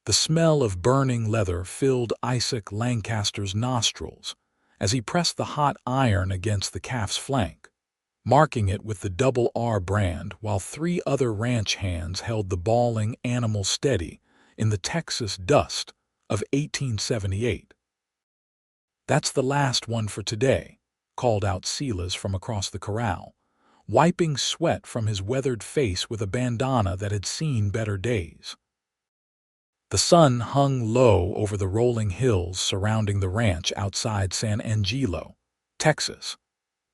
The smell of burning leather filled Isaac Lancaster's nostrils as he pressed the hot iron against the calf's flank, marking it with the double R brand, while three other ranch hands held the bawling animal steady in the Texas dust of 1878. "That's the last one for today," called out Silas from across the corral, wiping sweat from his weathered face with a bandana that had seen better days. The sun hung low over the rolling hills surrounding the ranch outside San Angelo, Texas,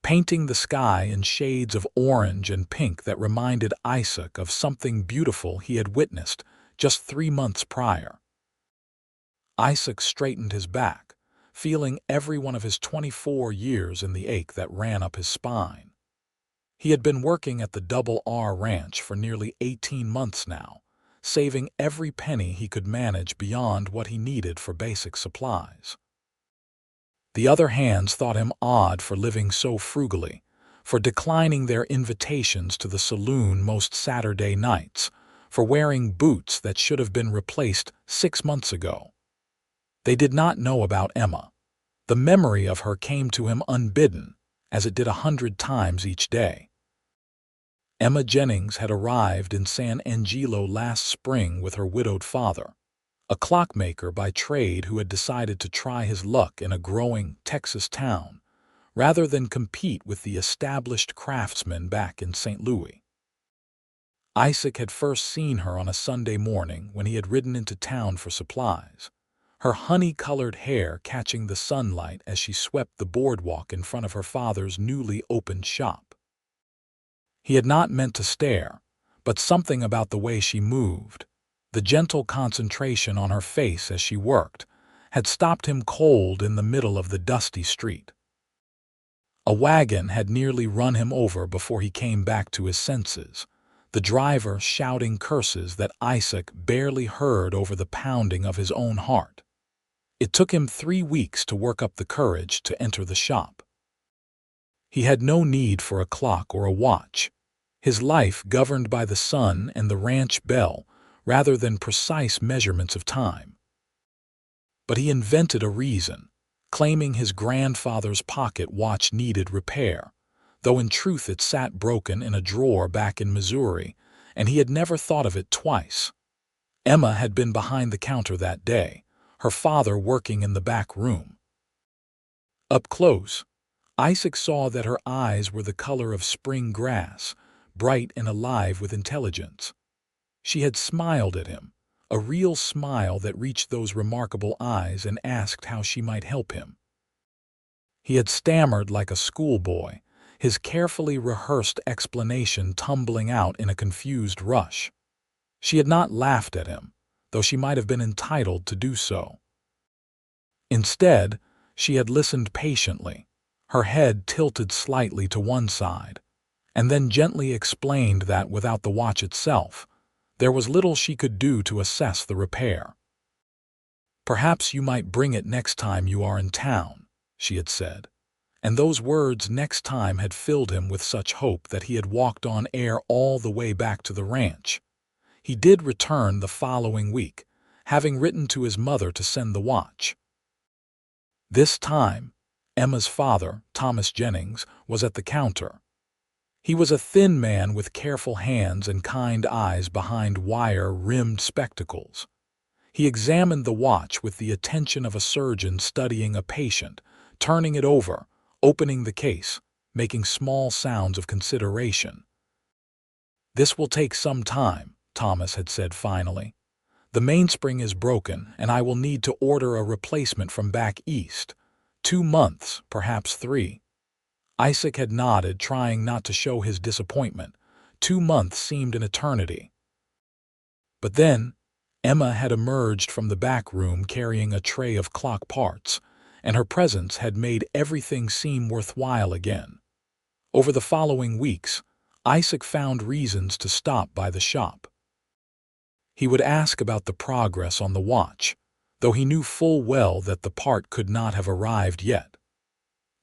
painting the sky in shades of orange and pink that reminded Isaac of something beautiful he had witnessed just 3 months prior. Isaac straightened his back, feeling every one of his 24 years in the ache that ran up his spine. He had been working at the Double R Ranch for nearly 18 months now, saving every penny he could manage beyond what he needed for basic supplies. The other hands thought him odd for living so frugally, for declining their invitations to the saloon most Saturday nights, for wearing boots that should have been replaced 6 months ago. They did not know about Emma. The memory of her came to him unbidden, as it did 100 times each day. Emma Jennings had arrived in San Angelo last spring with her widowed father, a clockmaker by trade who had decided to try his luck in a growing Texas town, rather than compete with the established craftsmen back in St. Louis. Isaac had first seen her on a Sunday morning when he had ridden into town for supplies, her honey-colored hair catching the sunlight as she swept the boardwalk in front of her father's newly opened shop. He had not meant to stare, but something about the way she moved, the gentle concentration on her face as she worked, had stopped him cold in the middle of the dusty street. A wagon had nearly run him over before he came back to his senses, the driver shouting curses that Isaac barely heard over the pounding of his own heart. It took him 3 weeks to work up the courage to enter the shop. He had no need for a clock or a watch, his life governed by the sun and the ranch bell rather than precise measurements of time. But he invented a reason, claiming his grandfather's pocket watch needed repair, though in truth it sat broken in a drawer back in Missouri, and he had never thought of it twice. Emma had been behind the counter that day, her father working in the back room. Up close, Isaac saw that her eyes were the color of spring grass, bright and alive with intelligence. She had smiled at him, a real smile that reached those remarkable eyes, and asked how she might help him. He had stammered like a schoolboy, his carefully rehearsed explanation tumbling out in a confused rush. She had not laughed at him, though she might have been entitled to do so. Instead, she had listened patiently, her head tilted slightly to one side, and then gently explained that without the watch itself, there was little she could do to assess the repair. "Perhaps you might bring it next time you are in town," she had said, and those words "next time" had filled him with such hope that he had walked on air all the way back to the ranch. He did return the following week, having written to his mother to send the watch. This time, Emma's father, Thomas Jennings, was at the counter. He was a thin man with careful hands and kind eyes behind wire-rimmed spectacles. He examined the watch with the attention of a surgeon studying a patient, turning it over, opening the case, making small sounds of consideration. "This will take some time," Thomas had said finally. "The mainspring is broken, and I will need to order a replacement from back east. 2 months, perhaps 3. Isaac had nodded, trying not to show his disappointment. 2 months seemed an eternity. But then, Emma had emerged from the back room carrying a tray of clock parts, and her presence had made everything seem worthwhile again. Over the following weeks, Isaac found reasons to stop by the shop. He would ask about the progress on the watch, though he knew full well that the part could not have arrived yet.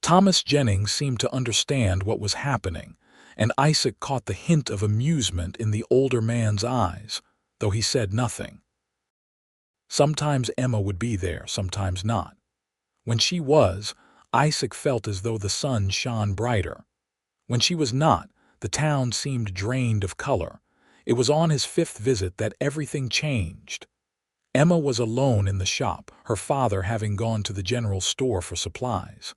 Thomas Jennings seemed to understand what was happening, and Isaac caught the hint of amusement in the older man's eyes, though he said nothing. Sometimes Emma would be there, sometimes not. When she was, Isaac felt as though the sun shone brighter. When she was not, the town seemed drained of color. It was on his fifth visit that everything changed. Emma was alone in the shop, her father having gone to the general store for supplies.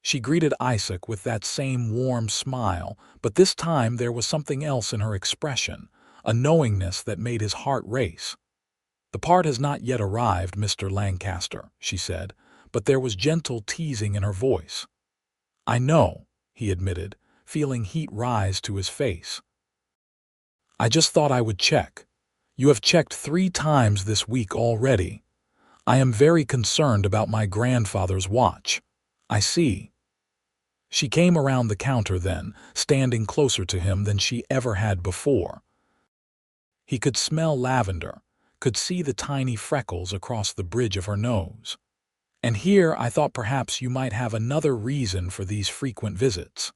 She greeted Isaac with that same warm smile, but this time there was something else in her expression, a knowingness that made his heart race. "The part has not yet arrived, Mr. Lancaster," she said, but there was gentle teasing in her voice. "I know," he admitted, feeling heat rise to his face. "I just thought I would check. You have checked 3 times this week already. I am very concerned about my grandfather's watch." "I see." She came around the counter then, standing closer to him than she ever had before. He could smell lavender, could see the tiny freckles across the bridge of her nose. "And here I thought perhaps you might have another reason for these frequent visits."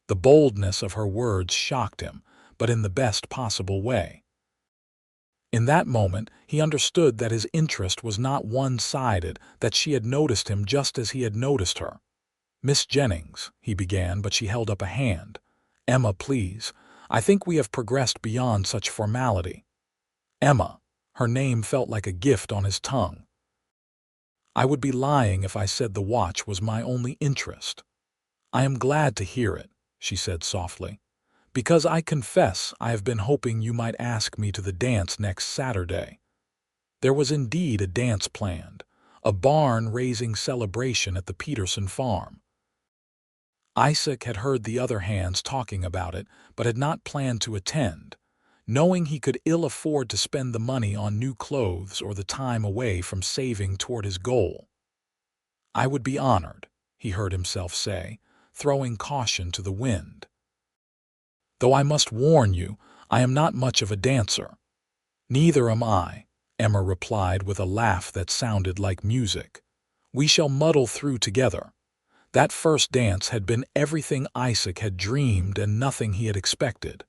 The boldness of her words shocked him, but in the best possible way. In that moment, he understood that his interest was not one-sided, that she had noticed him just as he had noticed her. "Miss Jennings," he began, but she held up a hand. "Emma, please. I think we have progressed beyond such formality." Emma. Her name felt like a gift on his tongue. "I would be lying if I said the watch was my only interest." "I am glad to hear it," she said softly, "because I confess I have been hoping you might ask me to the dance next Saturday." There was indeed a dance planned, a barn-raising celebration at the Peterson farm. Isaac had heard the other hands talking about it, but had not planned to attend, knowing he could ill afford to spend the money on new clothes or the time away from saving toward his goal. "I would be honored," he heard himself say, throwing caution to the wind. "Though I must warn you, I am not much of a dancer." "Neither am I," Emma replied with a laugh that sounded like music. "We shall muddle through together." That first dance had been everything Isaac had dreamed and nothing he had expected.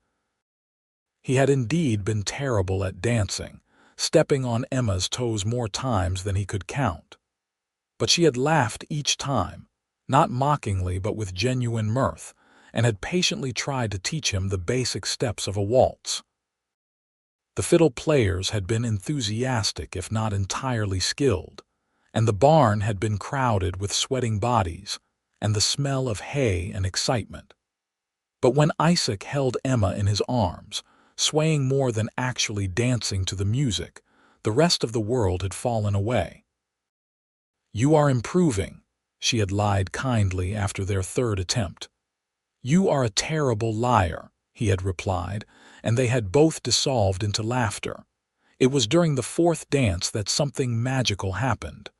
He had indeed been terrible at dancing, stepping on Emma's toes more times than he could count. But she had laughed each time, not mockingly but with genuine mirth, and had patiently tried to teach him the basic steps of a waltz. The fiddle players had been enthusiastic if not entirely skilled, and the barn had been crowded with sweating bodies and the smell of hay and excitement. But when Isaac held Emma in his arms, swaying more than actually dancing to the music, the rest of the world had fallen away. "You are improving," she had lied kindly after their third attempt. "You are a terrible liar," he had replied, and they had both dissolved into laughter. It was during the fourth dance that something magical happened.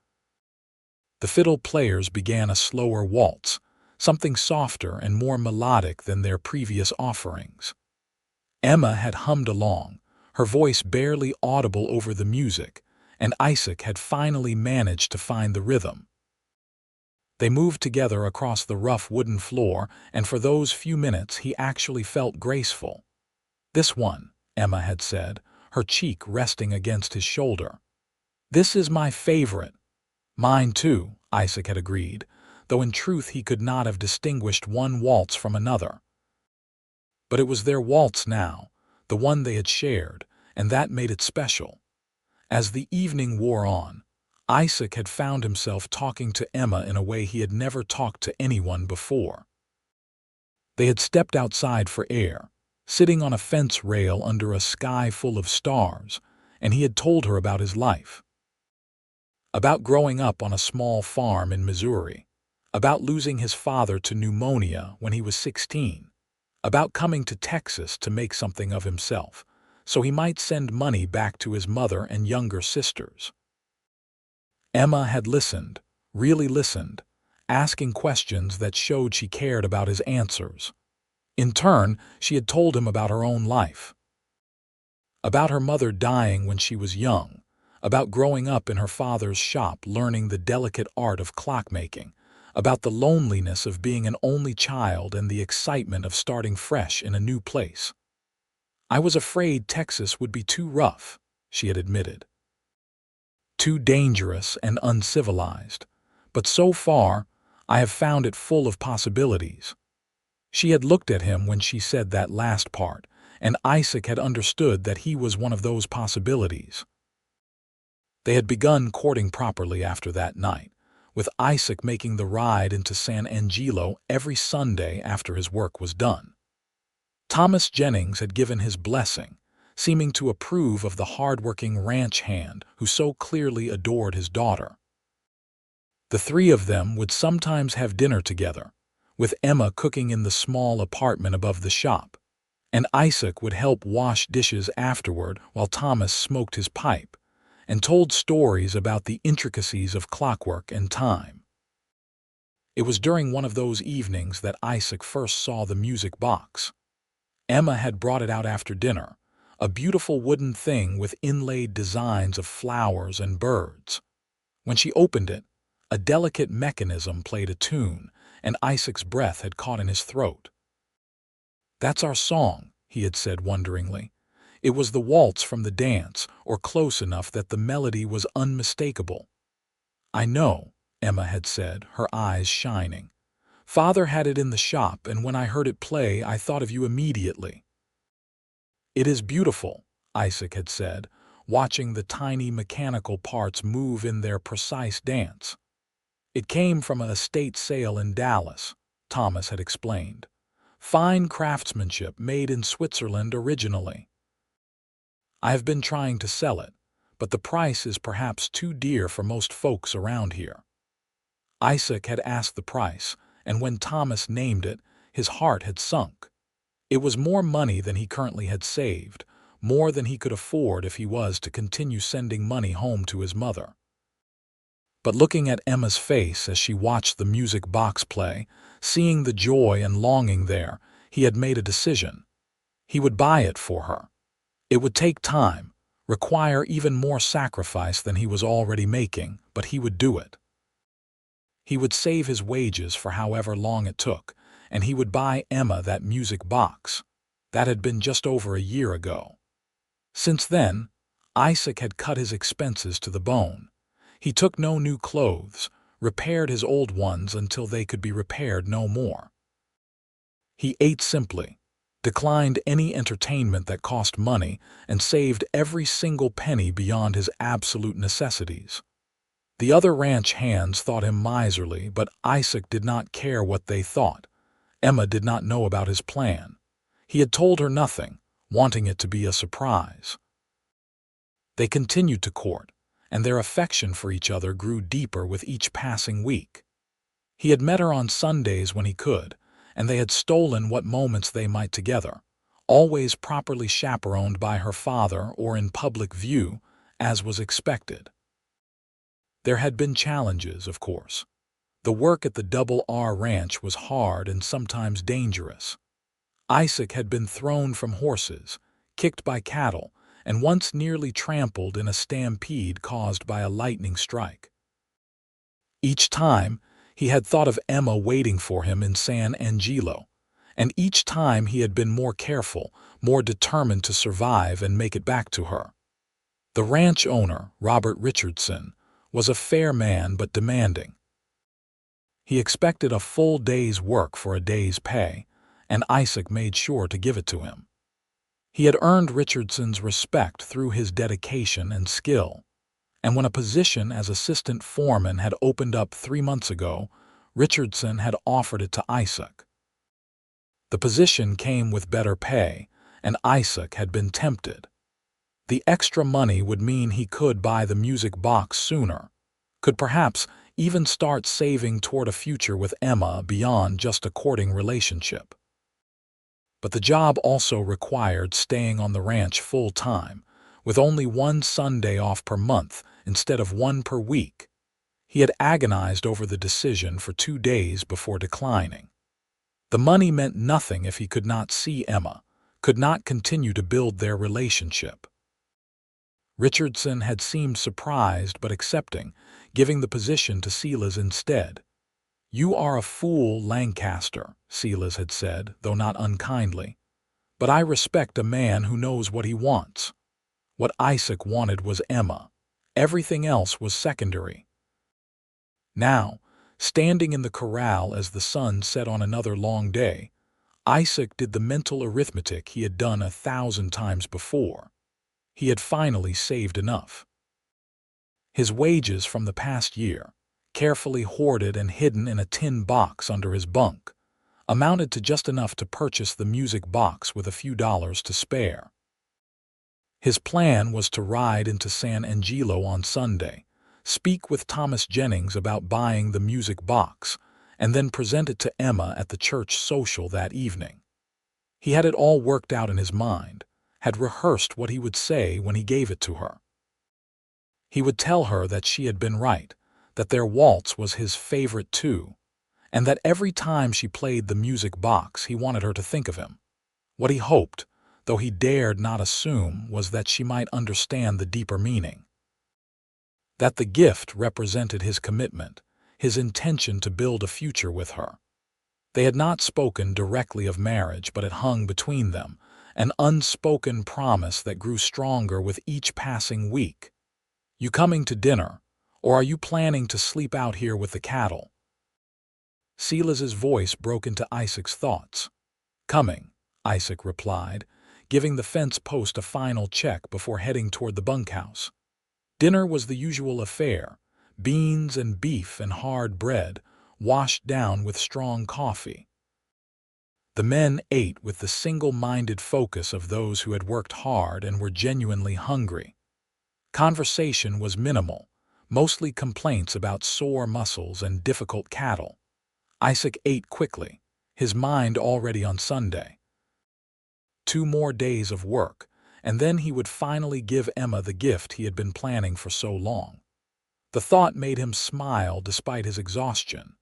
The fiddle players began a slower waltz, something softer and more melodic than their previous offerings. Emma had hummed along, her voice barely audible over the music, and Isaac had finally managed to find the rhythm. They moved together across the rough wooden floor, and for those few minutes he actually felt graceful. "This one," Emma had said, her cheek resting against his shoulder. "This is my favorite." "Mine too," Isaac had agreed, though in truth he could not have distinguished one waltz from another. But it was their waltz now, the one they had shared, and that made it special. As the evening wore on, Isaac had found himself talking to Emma in a way he had never talked to anyone before. They had stepped outside for air, sitting on a fence rail under a sky full of stars, and he had told her about his life. About growing up on a small farm in Missouri, about losing his father to pneumonia when he was 16, about coming to Texas to make something of himself, so he might send money back to his mother and younger sisters. Emma had listened, really listened, asking questions that showed she cared about his answers. In turn, she had told him about her own life. About her mother dying when she was young, about growing up in her father's shop learning the delicate art of clockmaking, about the loneliness of being an only child and the excitement of starting fresh in a new place. "I was afraid Texas would be too rough," she had admitted. too dangerous and uncivilized. But so far, I have found it full of possibilities. She had looked at him when she said that last part, and Isaac had understood that he was one of those possibilities. They had begun courting properly after that night, with Isaac making the ride into San Angelo every Sunday after his work was done. Thomas Jennings had given his blessing, seeming to approve of the hard-working ranch hand who so clearly adored his daughter. The three of them would sometimes have dinner together, with Emma cooking in the small apartment above the shop, and Isaac would help wash dishes afterward while Thomas smoked his pipe and told stories about the intricacies of clockwork and time. It was during one of those evenings that Isaac first saw the music box. Emma had brought it out after dinner, a beautiful wooden thing with inlaid designs of flowers and birds. When she opened it, a delicate mechanism played a tune, and Isaac's breath had caught in his throat. "That's our song," he had said wonderingly. It was the waltz from the dance, or close enough that the melody was unmistakable. "I know," Emma had said, her eyes shining. "Father had it in the shop, and when I heard it play, I thought of you immediately." "It is beautiful," Isaac had said, watching the tiny mechanical parts move in their precise dance. "It came from an estate sale in Dallas," Thomas had explained. "Fine craftsmanship made in Switzerland originally. I have been trying to sell it, but the price is perhaps too dear for most folks around here." Isaac had asked the price, and when Thomas named it, his heart had sunk. It was more money than he currently had saved, more than he could afford if he was to continue sending money home to his mother. But looking at Emma's face as she watched the music box play, seeing the joy and longing there, he had made a decision. He would buy it for her. It would take time, require even more sacrifice than he was already making, but he would do it. He would save his wages for however long it took, and he would buy Emma that music box. That had been just over a year ago. Since then, Isaac had cut his expenses to the bone. He took no new clothes, repaired his old ones until they could be repaired no more. He ate simply, declined any entertainment that cost money, and saved every single penny beyond his absolute necessities. The other ranch hands thought him miserly, but Isaac did not care what they thought. Emma did not know about his plan. He had told her nothing, wanting it to be a surprise. They continued to court, and their affection for each other grew deeper with each passing week. He had met her on Sundays when he could, and they had stolen what moments they might together, always properly chaperoned by her father or in public view, as was expected. There had been challenges, of course. The work at the Double R Ranch was hard and sometimes dangerous. Isaac had been thrown from horses, kicked by cattle, and once nearly trampled in a stampede caused by a lightning strike. Each time, he had thought of Emma waiting for him in San Angelo, and each time he had been more careful, more determined to survive and make it back to her. The ranch owner, Robert Richardson, was a fair man but demanding. He expected a full day's work for a day's pay, and Isaac made sure to give it to him. He had earned Richardson's respect through his dedication and skill, and when a position as assistant foreman had opened up 3 months ago, Richardson had offered it to Isaac. The position came with better pay, and Isaac had been tempted. The extra money would mean he could buy the music box sooner, could perhaps even start saving toward a future with Emma beyond just a courting relationship. But the job also required staying on the ranch full-time, with only one Sunday off per month instead of one per week. He had agonized over the decision for 2 days before declining. The money meant nothing if he could not see Emma, could not continue to build their relationship. Richardson had seemed surprised but accepting, giving the position to Silas instead. "You are a fool, Lancaster," Silas had said, though not unkindly. "But I respect a man who knows what he wants." What Isaac wanted was Emma, Everything else was secondary. Now, standing in the corral as the sun set on another long day, Isaac did the mental arithmetic he had done 1,000 times before. He had finally saved enough. His wages from the past year, carefully hoarded and hidden in a tin box under his bunk, amounted to just enough to purchase the music box with a few dollars to spare. His plan was to ride into San Angelo on Sunday, speak with Emma Jennings about buying the music box, and then present it to Emma at the church social that evening. He had it all worked out in his mind, had rehearsed what he would say when he gave it to her. He would tell her that she had been right, that their waltz was his favorite too, and that every time she played the music box he wanted her to think of him. What he hoped, though he dared not assume, was that she might understand the deeper meaning. That the gift represented his commitment, his intention to build a future with her. They had not spoken directly of marriage, but it hung between them, an unspoken promise that grew stronger with each passing week. "You coming to dinner, or are you planning to sleep out here with the cattle?" Silas's voice broke into Isaac's thoughts. "Coming," Isaac replied, giving the fence post a final check before heading toward the bunkhouse. Dinner was the usual affair, beans and beef and hard bread, washed down with strong coffee. The men ate with the single-minded focus of those who had worked hard and were genuinely hungry. Conversation was minimal, mostly complaints about sore muscles and difficult cattle. Isaac ate quickly, his mind already on Sunday. 2 more days of work, and then he would finally give Emma the gift he had been planning for so long. The thought made him smile despite his exhaustion.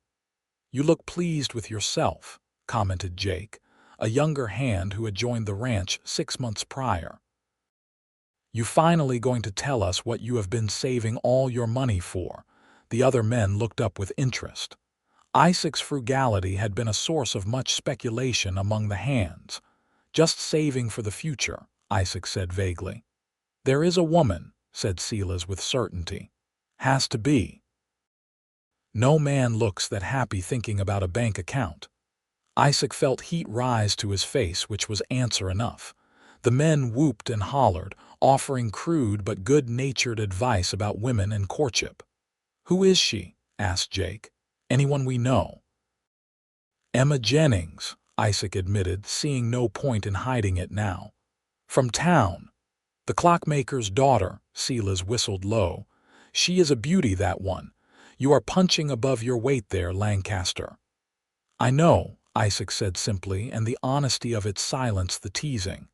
"You look pleased with yourself," commented Jake, a younger hand who had joined the ranch 6 months prior. "You finally going to tell us what you have been saving all your money for?" The other men looked up with interest. Isaac's frugality had been a source of much speculation among the hands. "Just saving for the future," Isaac said vaguely. "There is a woman," said Silas with certainty. "Has to be. No man looks that happy thinking about a bank account." Isaac felt heat rise to his face, which was answer enough. The men whooped and hollered, offering crude but good-natured advice about women and courtship. "Who is she?" asked Jake. "Anyone we know?" "Emma Jennings," Isaac admitted, seeing no point in hiding it now. "From town. The clockmaker's daughter," Silas whistled low. "She is a beauty, that one. You are punching above your weight there, Lancaster." "I know," Isaac said simply, and the honesty of it silenced the teasing.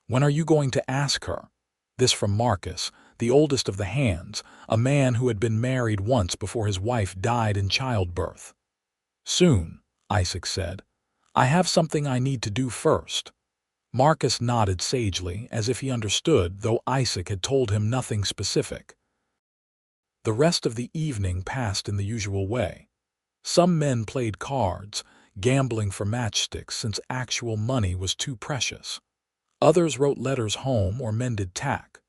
"When are you going to ask her?" This from Marcus, the oldest of the hands, a man who had been married once before his wife died in childbirth. "Soon," Isaac said. "I have something I need to do first." Marcus nodded sagely, as if he understood, though Isaac had told him nothing specific. The rest of the evening passed in the usual way. Some men played cards, gambling for matchsticks since actual money was too precious. Others wrote letters home or mended tack.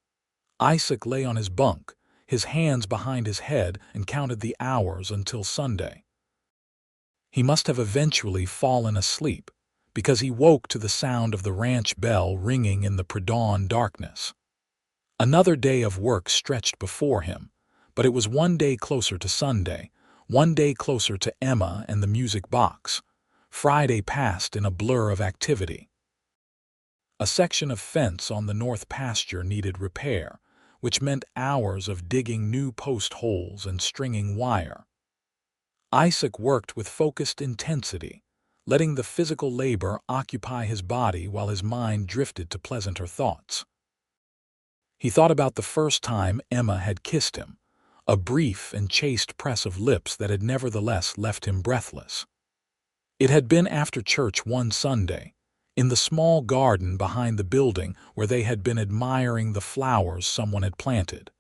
Isaac lay on his bunk, his hands behind his head, and counted the hours until Sunday. He must have eventually fallen asleep, because he woke to the sound of the ranch bell ringing in the pre-dawn darkness. Another day of work stretched before him, but it was one day closer to Sunday, one day closer to Emma and the music box. Friday passed in a blur of activity. A section of fence on the north pasture needed repair, which meant hours of digging new post holes and stringing wire. Isaac worked with focused intensity, letting the physical labor occupy his body while his mind drifted to pleasanter thoughts. He thought about the first time Emma had kissed him, a brief and chaste press of lips that had nevertheless left him breathless. It had been after church one Sunday, in the small garden behind the building where they had been admiring the flowers someone had planted.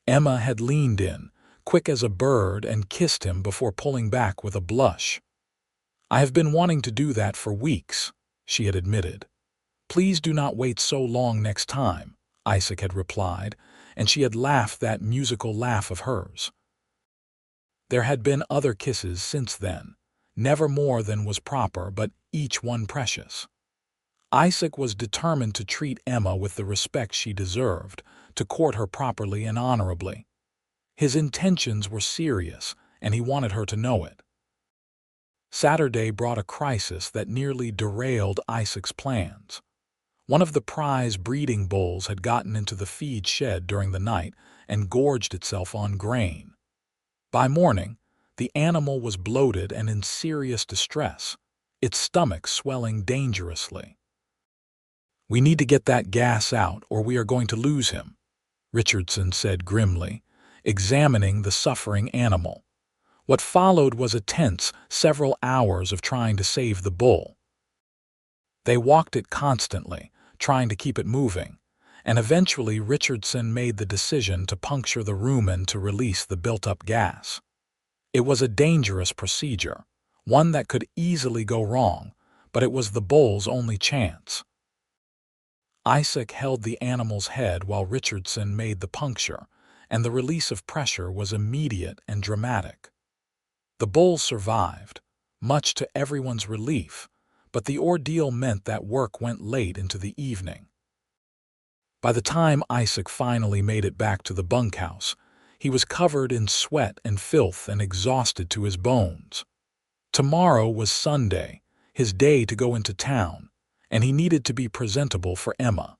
Emma had leaned in, quick as a bird, and kissed him before pulling back with a blush. "I have been wanting to do that for weeks," she had admitted. "Please do not wait so long next time," Isaac had replied, and she had laughed that musical laugh of hers. There had been other kisses since then, never more than was proper, but each one precious. Isaac was determined to treat Emma with the respect she deserved, to court her properly and honorably. His intentions were serious, and he wanted her to know it. Saturday brought a crisis that nearly derailed Isaac's plans. One of the prize breeding bulls had gotten into the feed shed during the night and gorged itself on grain. By morning, the animal was bloated and in serious distress, its stomach swelling dangerously. "We need to get that gas out or we are going to lose him," Richardson said grimly, examining the suffering animal. What followed was a tense several hours of trying to save the bull. They walked it constantly, trying to keep it moving, and eventually Richardson made the decision to puncture the rumen to release the built-up gas. It was a dangerous procedure, one that could easily go wrong, but it was the bull's only chance. Isaac held the animal's head while Richardson made the puncture, and the release of pressure was immediate and dramatic. The bull survived, much to everyone's relief, but the ordeal meant that work went late into the evening. By the time Isaac finally made it back to the bunkhouse, he was covered in sweat and filth and exhausted to his bones. Tomorrow was Sunday, his day to go into town, and he needed to be presentable for Emma.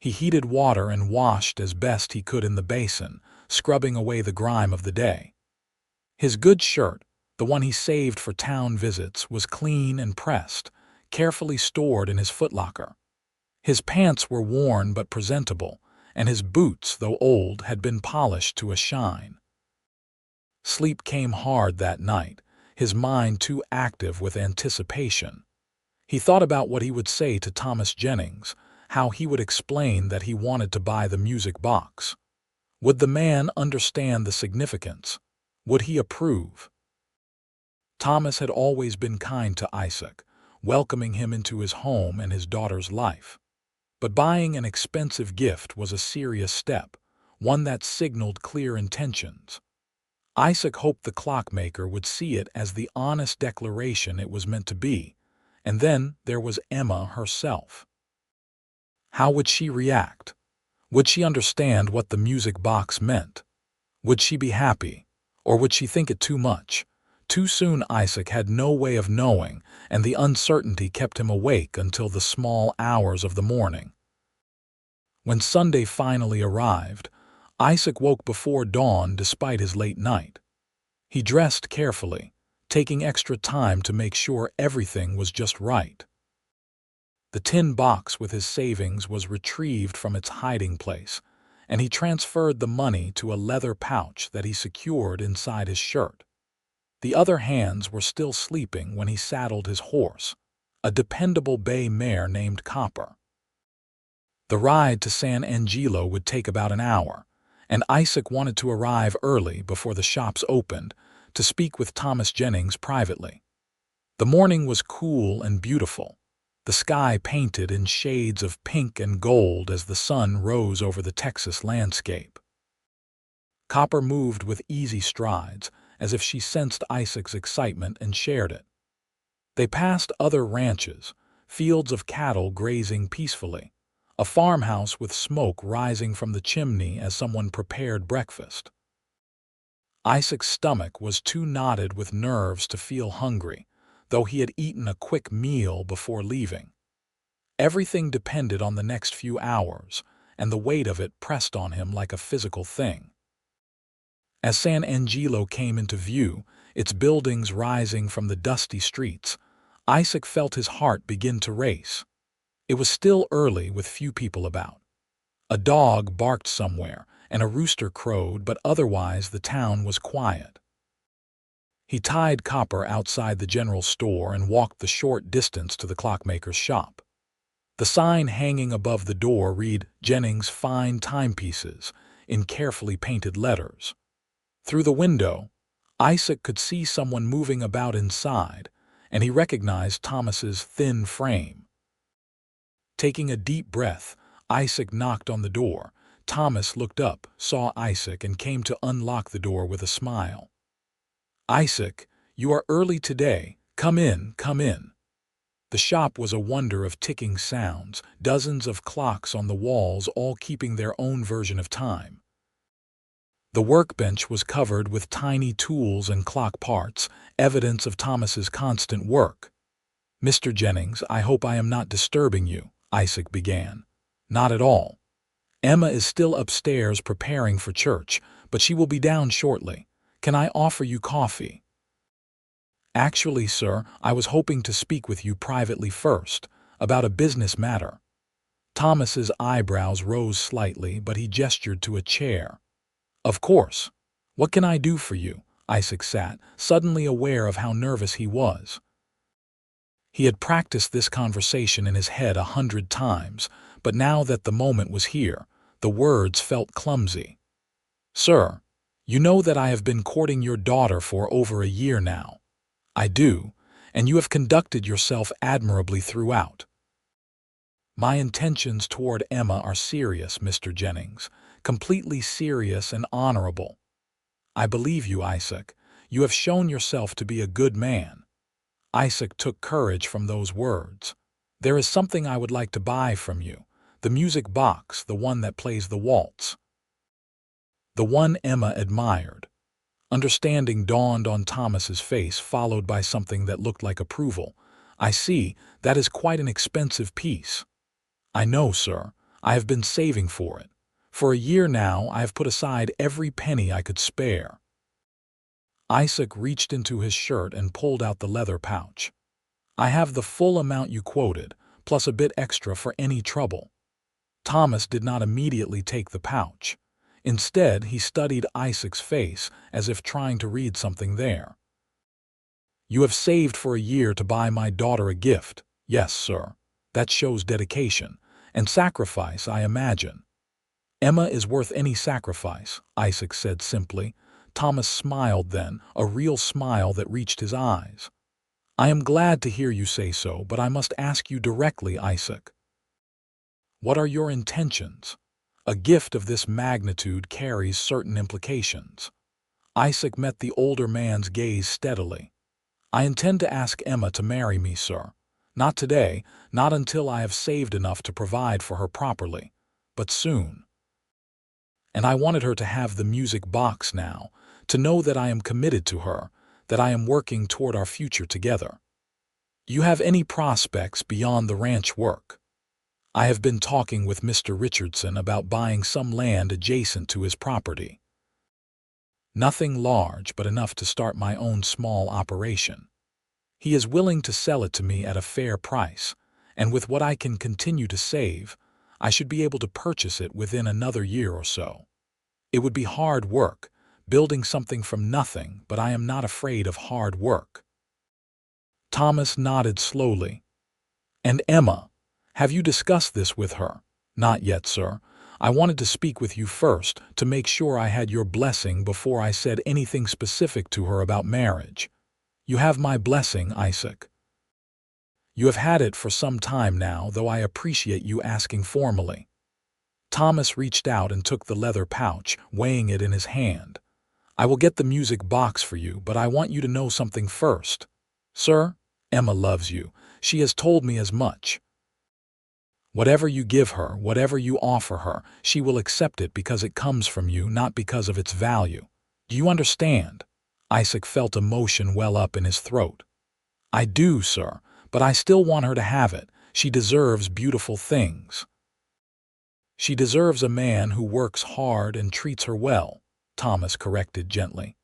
He heated water and washed as best he could in the basin, scrubbing away the grime of the day. His good shirt, the one he saved for town visits, was clean and pressed, carefully stored in his footlocker. His pants were worn but presentable, and his boots, though old, had been polished to a shine. Sleep came hard that night, his mind too active with anticipation. He thought about what he would say to Thomas Jennings, how he would explain that he wanted to buy the music box. Would the man understand the significance? Would he approve? Thomas had always been kind to Isaac, welcoming him into his home and his daughter's life. But buying an expensive gift was a serious step, one that signaled clear intentions. Isaac hoped the clockmaker would see it as the honest declaration it was meant to be, and then there was Emma herself. How would she react? Would she understand what the music box meant? Would she be happy, or would she think it too much? Too soon? Isaac had no way of knowing, and the uncertainty kept him awake until the small hours of the morning. When Sunday finally arrived, Isaac woke before dawn despite his late night. He dressed carefully, taking extra time to make sure everything was just right. The tin box with his savings was retrieved from its hiding place, and he transferred the money to a leather pouch that he secured inside his shirt. The other hands were still sleeping when he saddled his horse, a dependable bay mare named Copper. The ride to San Angelo would take about an hour, and Isaac wanted to arrive early before the shops opened to speak with Thomas Jennings privately. The morning was cool and beautiful, the sky painted in shades of pink and gold as the sun rose over the Texas landscape. Copper moved with easy strides, as if she sensed Isaac's excitement and shared it. They passed other ranches, fields of cattle grazing peacefully, a farmhouse with smoke rising from the chimney as someone prepared breakfast. Isaac's stomach was too knotted with nerves to feel hungry, though he had eaten a quick meal before leaving. Everything depended on the next few hours, and the weight of it pressed on him like a physical thing. As San Angelo came into view, its buildings rising from the dusty streets, Isaac felt his heart begin to race. It was still early with few people about. A dog barked somewhere, and a rooster crowed, but otherwise the town was quiet. He tied Copper outside the general store and walked the short distance to the clockmaker's shop. The sign hanging above the door read, "Jennings Fine Timepieces," in carefully painted letters. Through the window, Isaac could see someone moving about inside, and he recognized Thomas's thin frame. Taking a deep breath, Isaac knocked on the door. Thomas looked up, saw Isaac, and came to unlock the door with a smile. "Isaac, you are early today. Come in, come in." The shop was a wonder of ticking sounds, dozens of clocks on the walls, all keeping their own version of time. The workbench was covered with tiny tools and clock parts, evidence of Thomas's constant work. "Mr. Jennings, I hope I am not disturbing you," Isaac began. "Not at all. Emma is still upstairs preparing for church, but she will be down shortly. Can I offer you coffee?" "Actually, sir, I was hoping to speak with you privately first, about a business matter." Thomas's eyebrows rose slightly, but he gestured to a chair. "Of course. What can I do for you?" Isaac sat, suddenly aware of how nervous he was. He had practiced this conversation in his head 100 times, but now that the moment was here, the words felt clumsy. "Sir, you know that I have been courting your daughter for over a year now." "I do, and you have conducted yourself admirably throughout." "My intentions toward Emma are serious, Mr. Jennings, completely serious and honorable." "I believe you, Isaac. You have shown yourself to be a good man." Isaac took courage from those words. "There is something I would like to buy from you. The music box, the one that plays the waltz." The one Emma admired. Understanding dawned on Thomas's face, followed by something that looked like approval. "I see, that is quite an expensive piece." "I know, sir. I have been saving for it. For a year now I have put aside every penny I could spare." Isaac reached into his shirt and pulled out the leather pouch. "I have the full amount you quoted, plus a bit extra for any trouble." Thomas did not immediately take the pouch. Instead, he studied Isaac's face as if trying to read something there. "You have saved for a year to buy my daughter a gift." "Yes, sir. That shows dedication and sacrifice, I imagine." "Emma is worth any sacrifice," Isaac said simply. Thomas smiled then, a real smile that reached his eyes. "I am glad to hear you say so, but I must ask you directly, Isaac. What are your intentions? A gift of this magnitude carries certain implications." Isaac met the older man's gaze steadily. "I intend to ask Emma to marry me, sir. Not today, not until I have saved enough to provide for her properly, but soon. And I wanted her to have the music box now, to know that I am committed to her, that I am working toward our future together." "You have any prospects beyond the ranch work?" "I have been talking with Mr. Richardson about buying some land adjacent to his property. Nothing large, but enough to start my own small operation. He is willing to sell it to me at a fair price, and with what I can continue to save, I should be able to purchase it within another year or so. It would be hard work, building something from nothing, but I am not afraid of hard work." Thomas nodded slowly. "And Emma, have you discussed this with her?" "Not yet, sir. I wanted to speak with you first, to make sure I had your blessing before I said anything specific to her about marriage." "You have my blessing, Isaac." "You have had it for some time now, though I appreciate you asking formally." Thomas reached out and took the leather pouch, weighing it in his hand. "I will get the music box for you, but I want you to know something first. Sir, Emma loves you. She has told me as much. Whatever you give her, whatever you offer her, she will accept it because it comes from you, not because of its value. Do you understand?" Isaac felt emotion well up in his throat. "I do, sir, but I still want her to have it. She deserves beautiful things." "She deserves a man who works hard and treats her well," Thomas corrected gently.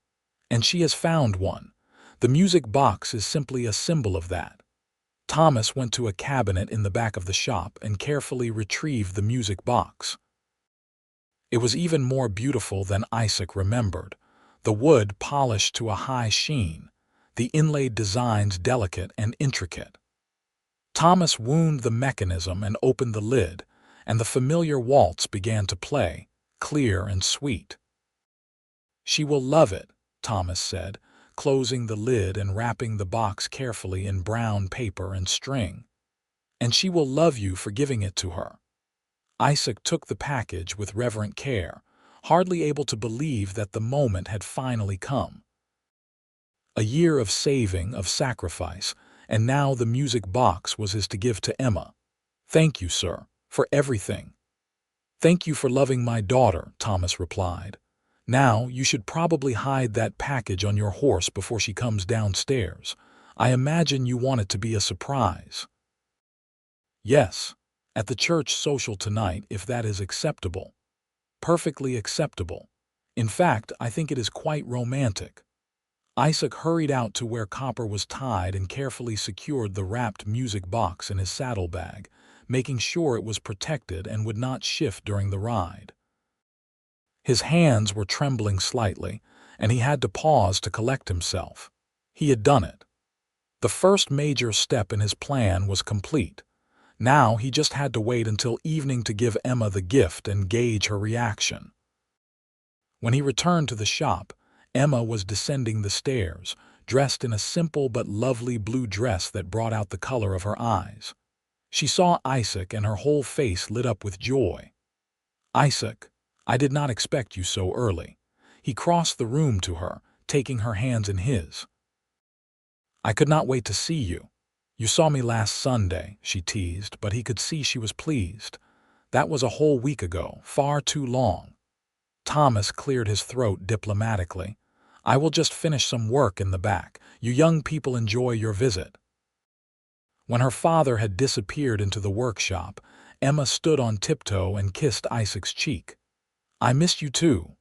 "And she has found one. The music box is simply a symbol of that." Thomas went to a cabinet in the back of the shop and carefully retrieved the music box. It was even more beautiful than Isaac remembered, the wood polished to a high sheen, the inlaid designs delicate and intricate. Thomas wound the mechanism and opened the lid, and the familiar waltz began to play, clear and sweet. "She will love it," Thomas said, closing the lid and wrapping the box carefully in brown paper and string. "And she will love you for giving it to her." Isaac took the package with reverent care, hardly able to believe that the moment had finally come. A year of saving, of sacrifice, and now the music box was his to give to Emma. "Thank you, sir, for everything." "Thank you for loving my daughter," Thomas replied. "Now you should probably hide that package on your horse before she comes downstairs. I imagine you want it to be a surprise." "Yes, at the church social tonight, if that is acceptable." "Perfectly acceptable. In fact, I think it is quite romantic." Isaac hurried out to where Copper was tied and carefully secured the wrapped music box in his saddlebag, making sure it was protected and would not shift during the ride. His hands were trembling slightly, and he had to pause to collect himself. He had done it. The first major step in his plan was complete. Now he just had to wait until evening to give Emma the gift and gauge her reaction. When he returned to the shop, Emma was descending the stairs, dressed in a simple but lovely blue dress that brought out the color of her eyes. She saw Isaac and her whole face lit up with joy. "Isaac, I did not expect you so early." He crossed the room to her, taking her hands in his. "I could not wait to see you. You saw me last Sunday," she teased, but he could see she was pleased. "That was a whole week ago, far too long." Thomas cleared his throat diplomatically. "I will just finish some work in the back. You young people enjoy your visit." When her father had disappeared into the workshop, Emma stood on tiptoe and kissed Isaac's cheek. "I missed you too."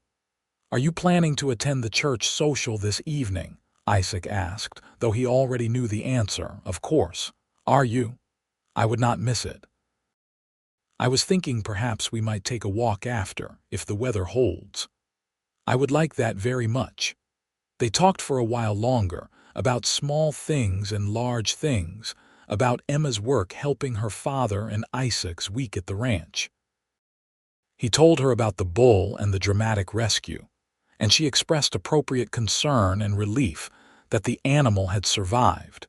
"Are you planning to attend the church social this evening?" Isaac asked, though he already knew the answer. "Of course. Are you?" "I would not miss it." "I was thinking perhaps we might take a walk after, if the weather holds." "I would like that very much." They talked for a while longer, about small things and large things, about Emma's work helping her father and Isaac's week at the ranch. He told her about the bull and the dramatic rescue, and she expressed appropriate concern and relief that the animal had survived.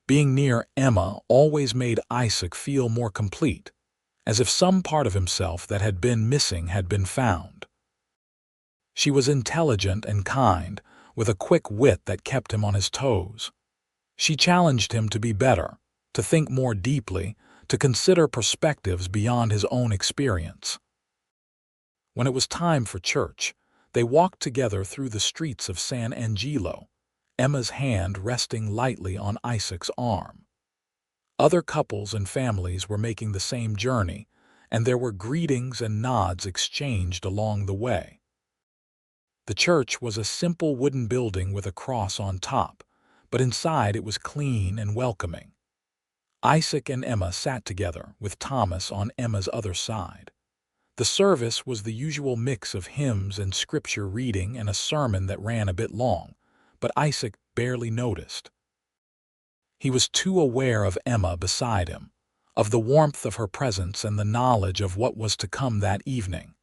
Being near Emma always made Isaac feel more complete, as if some part of himself that had been missing had been found. She was intelligent and kind, with a quick wit that kept him on his toes. She challenged him to be better, to think more deeply, to consider perspectives beyond his own experience. When it was time for church, they walked together through the streets of San Angelo, Emma's hand resting lightly on Isaac's arm. Other couples and families were making the same journey, and there were greetings and nods exchanged along the way. The church was a simple wooden building with a cross on top, but inside it was clean and welcoming. Isaac and Emma sat together, with Thomas on Emma's other side. The service was the usual mix of hymns and scripture reading and a sermon that ran a bit long, but Isaac barely noticed. He was too aware of Emma beside him, of the warmth of her presence and the knowledge of what was to come that evening.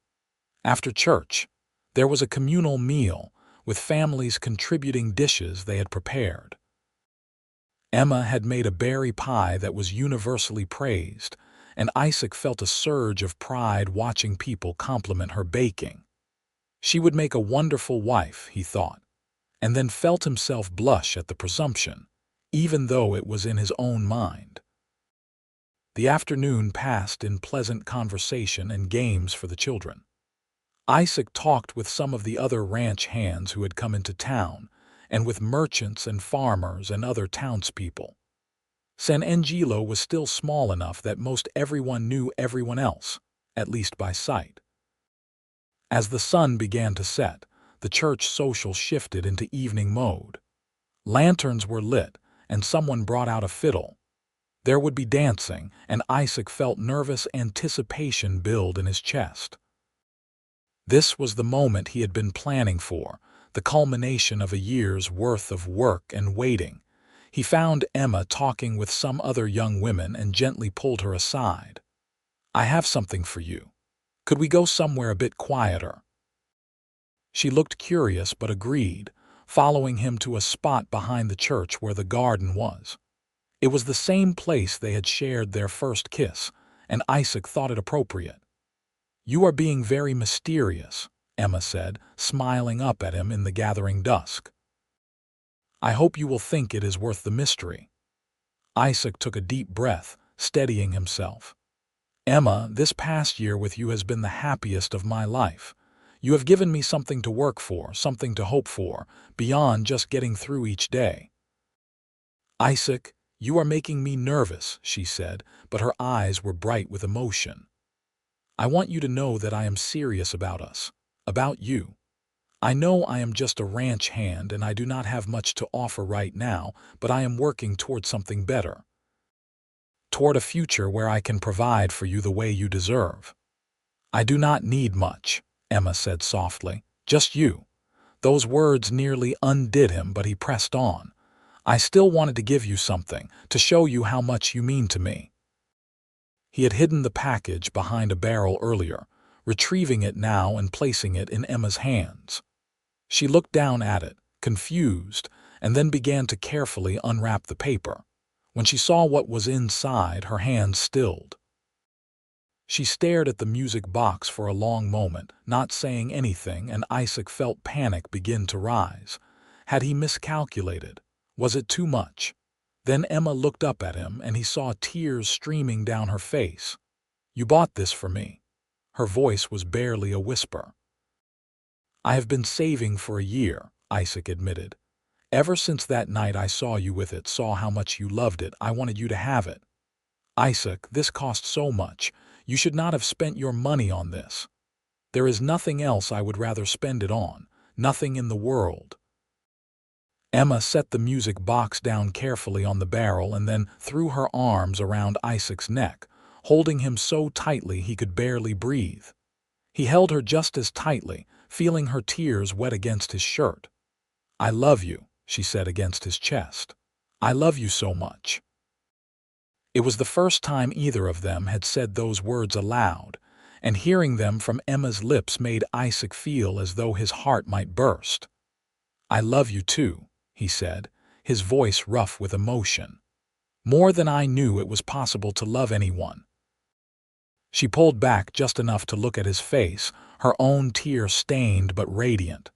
After church, there was a communal meal, with families contributing dishes they had prepared. Emma had made a berry pie that was universally praised, and Isaac felt a surge of pride watching people compliment her baking. She would make a wonderful wife, he thought, and then felt himself blush at the presumption, even though it was in his own mind. The afternoon passed in pleasant conversation and games for the children. Isaac talked with some of the other ranch hands who had come into town, and with merchants and farmers and other townspeople. San Angelo was still small enough that most everyone knew everyone else, at least by sight. As the sun began to set, the church social shifted into evening mode. Lanterns were lit, and someone brought out a fiddle. There would be dancing, and Isaac felt nervous anticipation build in his chest. This was the moment he had been planning for, the culmination of a year's worth of work and waiting. He found Emma talking with some other young women and gently pulled her aside. "I have something for you. Could we go somewhere a bit quieter?" She looked curious but agreed, following him to a spot behind the church where the garden was. It was the same place they had shared their first kiss, and Isaac thought it appropriate. "You are being very mysterious," Emma said, smiling up at him in the gathering dusk. "I hope you will think it is worth the mystery." Isaac took a deep breath, steadying himself. "Emma, this past year with you has been the happiest of my life. You have given me something to work for, something to hope for, beyond just getting through each day." "Isaac, you are making me nervous," she said, but her eyes were bright with emotion. "I want you to know that I am serious about us, about you. I know I am just a ranch hand and I do not have much to offer right now, but I am working toward something better. Toward a future where I can provide for you the way you deserve." "I do not need much," Emma said softly. "Just you." Those words nearly undid him, but he pressed on. "I still wanted to give you something, to show you how much you mean to me." He had hidden the package behind a barrel earlier, retrieving it now and placing it in Emma's hands. She looked down at it, confused, and then began to carefully unwrap the paper. When she saw what was inside, her hands stilled. She stared at the music box for a long moment, not saying anything, and Isaac felt panic begin to rise. Had he miscalculated? Was it too much? Then Emma looked up at him, and he saw tears streaming down her face. "You bought this for me." Her voice was barely a whisper. "I have been saving for a year," Isaac admitted. "Ever since that night I saw you with it, saw how much you loved it, I wanted you to have it." "Isaac, this cost so much. You should not have spent your money on this." "There is nothing else I would rather spend it on. Nothing in the world." Emma set the music box down carefully on the barrel and then threw her arms around Isaac's neck, holding him so tightly he could barely breathe. He held her just as tightly, feeling her tears wet against his shirt. "I love you," she said against his chest. "I love you so much." It was the first time either of them had said those words aloud, and hearing them from Emma's lips made Isaac feel as though his heart might burst. "I love you too," he said, his voice rough with emotion. "More than I knew it was possible to love anyone." She pulled back just enough to look at his face, her own tear-stained but radiant.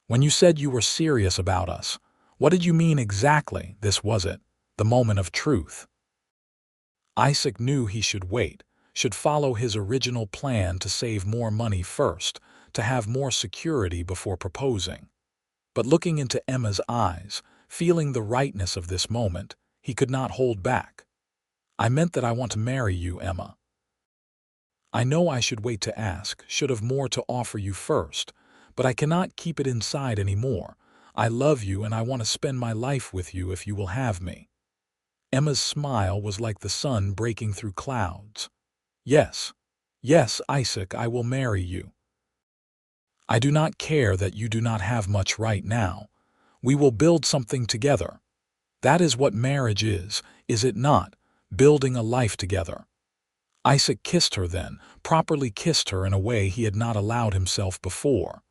"When you said you were serious about us, what did you mean exactly?" This was it, the moment of truth. Isaac knew he should wait, should follow his original plan to save more money first, to have more security before proposing. But looking into Emma's eyes, feeling the rightness of this moment, he could not hold back. "I meant that I want to marry you, Emma. I know I should wait to ask, should have more to offer you first, but I cannot keep it inside anymore. I love you and I want to spend my life with you if you will have me." Emma's smile was like the sun breaking through clouds. "Yes, yes, Isaac, I will marry you. I do not care that you do not have much right now. We will build something together. That is what marriage is it not? Building a life together." Isaac kissed her then, properly kissed her in a way he had not allowed himself before.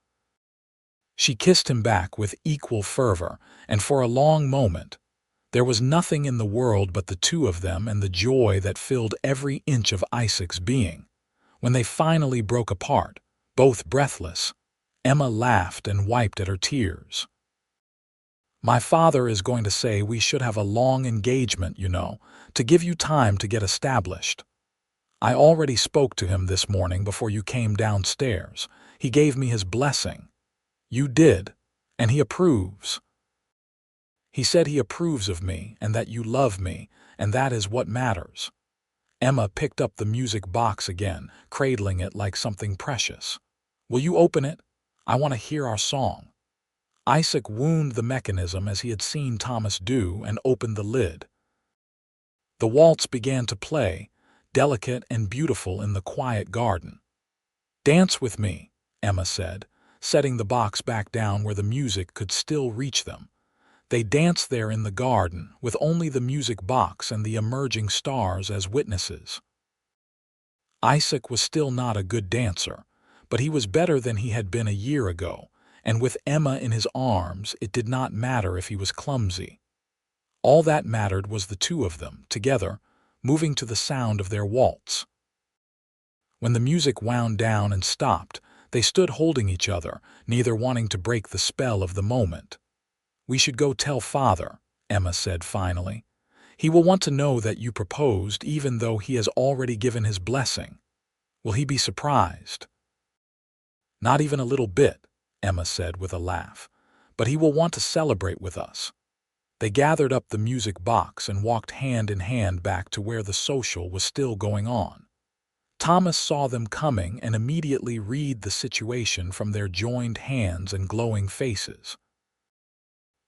She kissed him back with equal fervor, and for a long moment, there was nothing in the world but the two of them and the joy that filled every inch of Isaac's being. When they finally broke apart, both breathless, Emma laughed and wiped at her tears. "My father is going to say we should have a long engagement, you know, to give you time to get established. I already spoke to him this morning before you came downstairs. He gave me his blessing." "You did, and he approves." "He said he approves of me and that you love me, and that is what matters." Emma picked up the music box again, cradling it like something precious. "Will you open it? I want to hear our song." Isaac wound the mechanism as he had seen Thomas do and opened the lid. The waltz began to play, delicate and beautiful in the quiet garden. "Dance with me," Emma said, setting the box back down where the music could still reach them. They danced there in the garden, with only the music box and the emerging stars as witnesses. Isaac was still not a good dancer, but he was better than he had been a year ago, and with Emma in his arms it did not matter if he was clumsy. All that mattered was the two of them, together, moving to the sound of their waltz. When the music wound down and stopped, they stood holding each other, neither wanting to break the spell of the moment. "We should go tell Father," Emma said finally. "He will want to know that you proposed, even though he has already given his blessing. Will he be surprised?" "Not even a little bit," Emma said with a laugh. "But he will want to celebrate with us." They gathered up the music box and walked hand in hand back to where the social was still going on. Thomas saw them coming and immediately read the situation from their joined hands and glowing faces.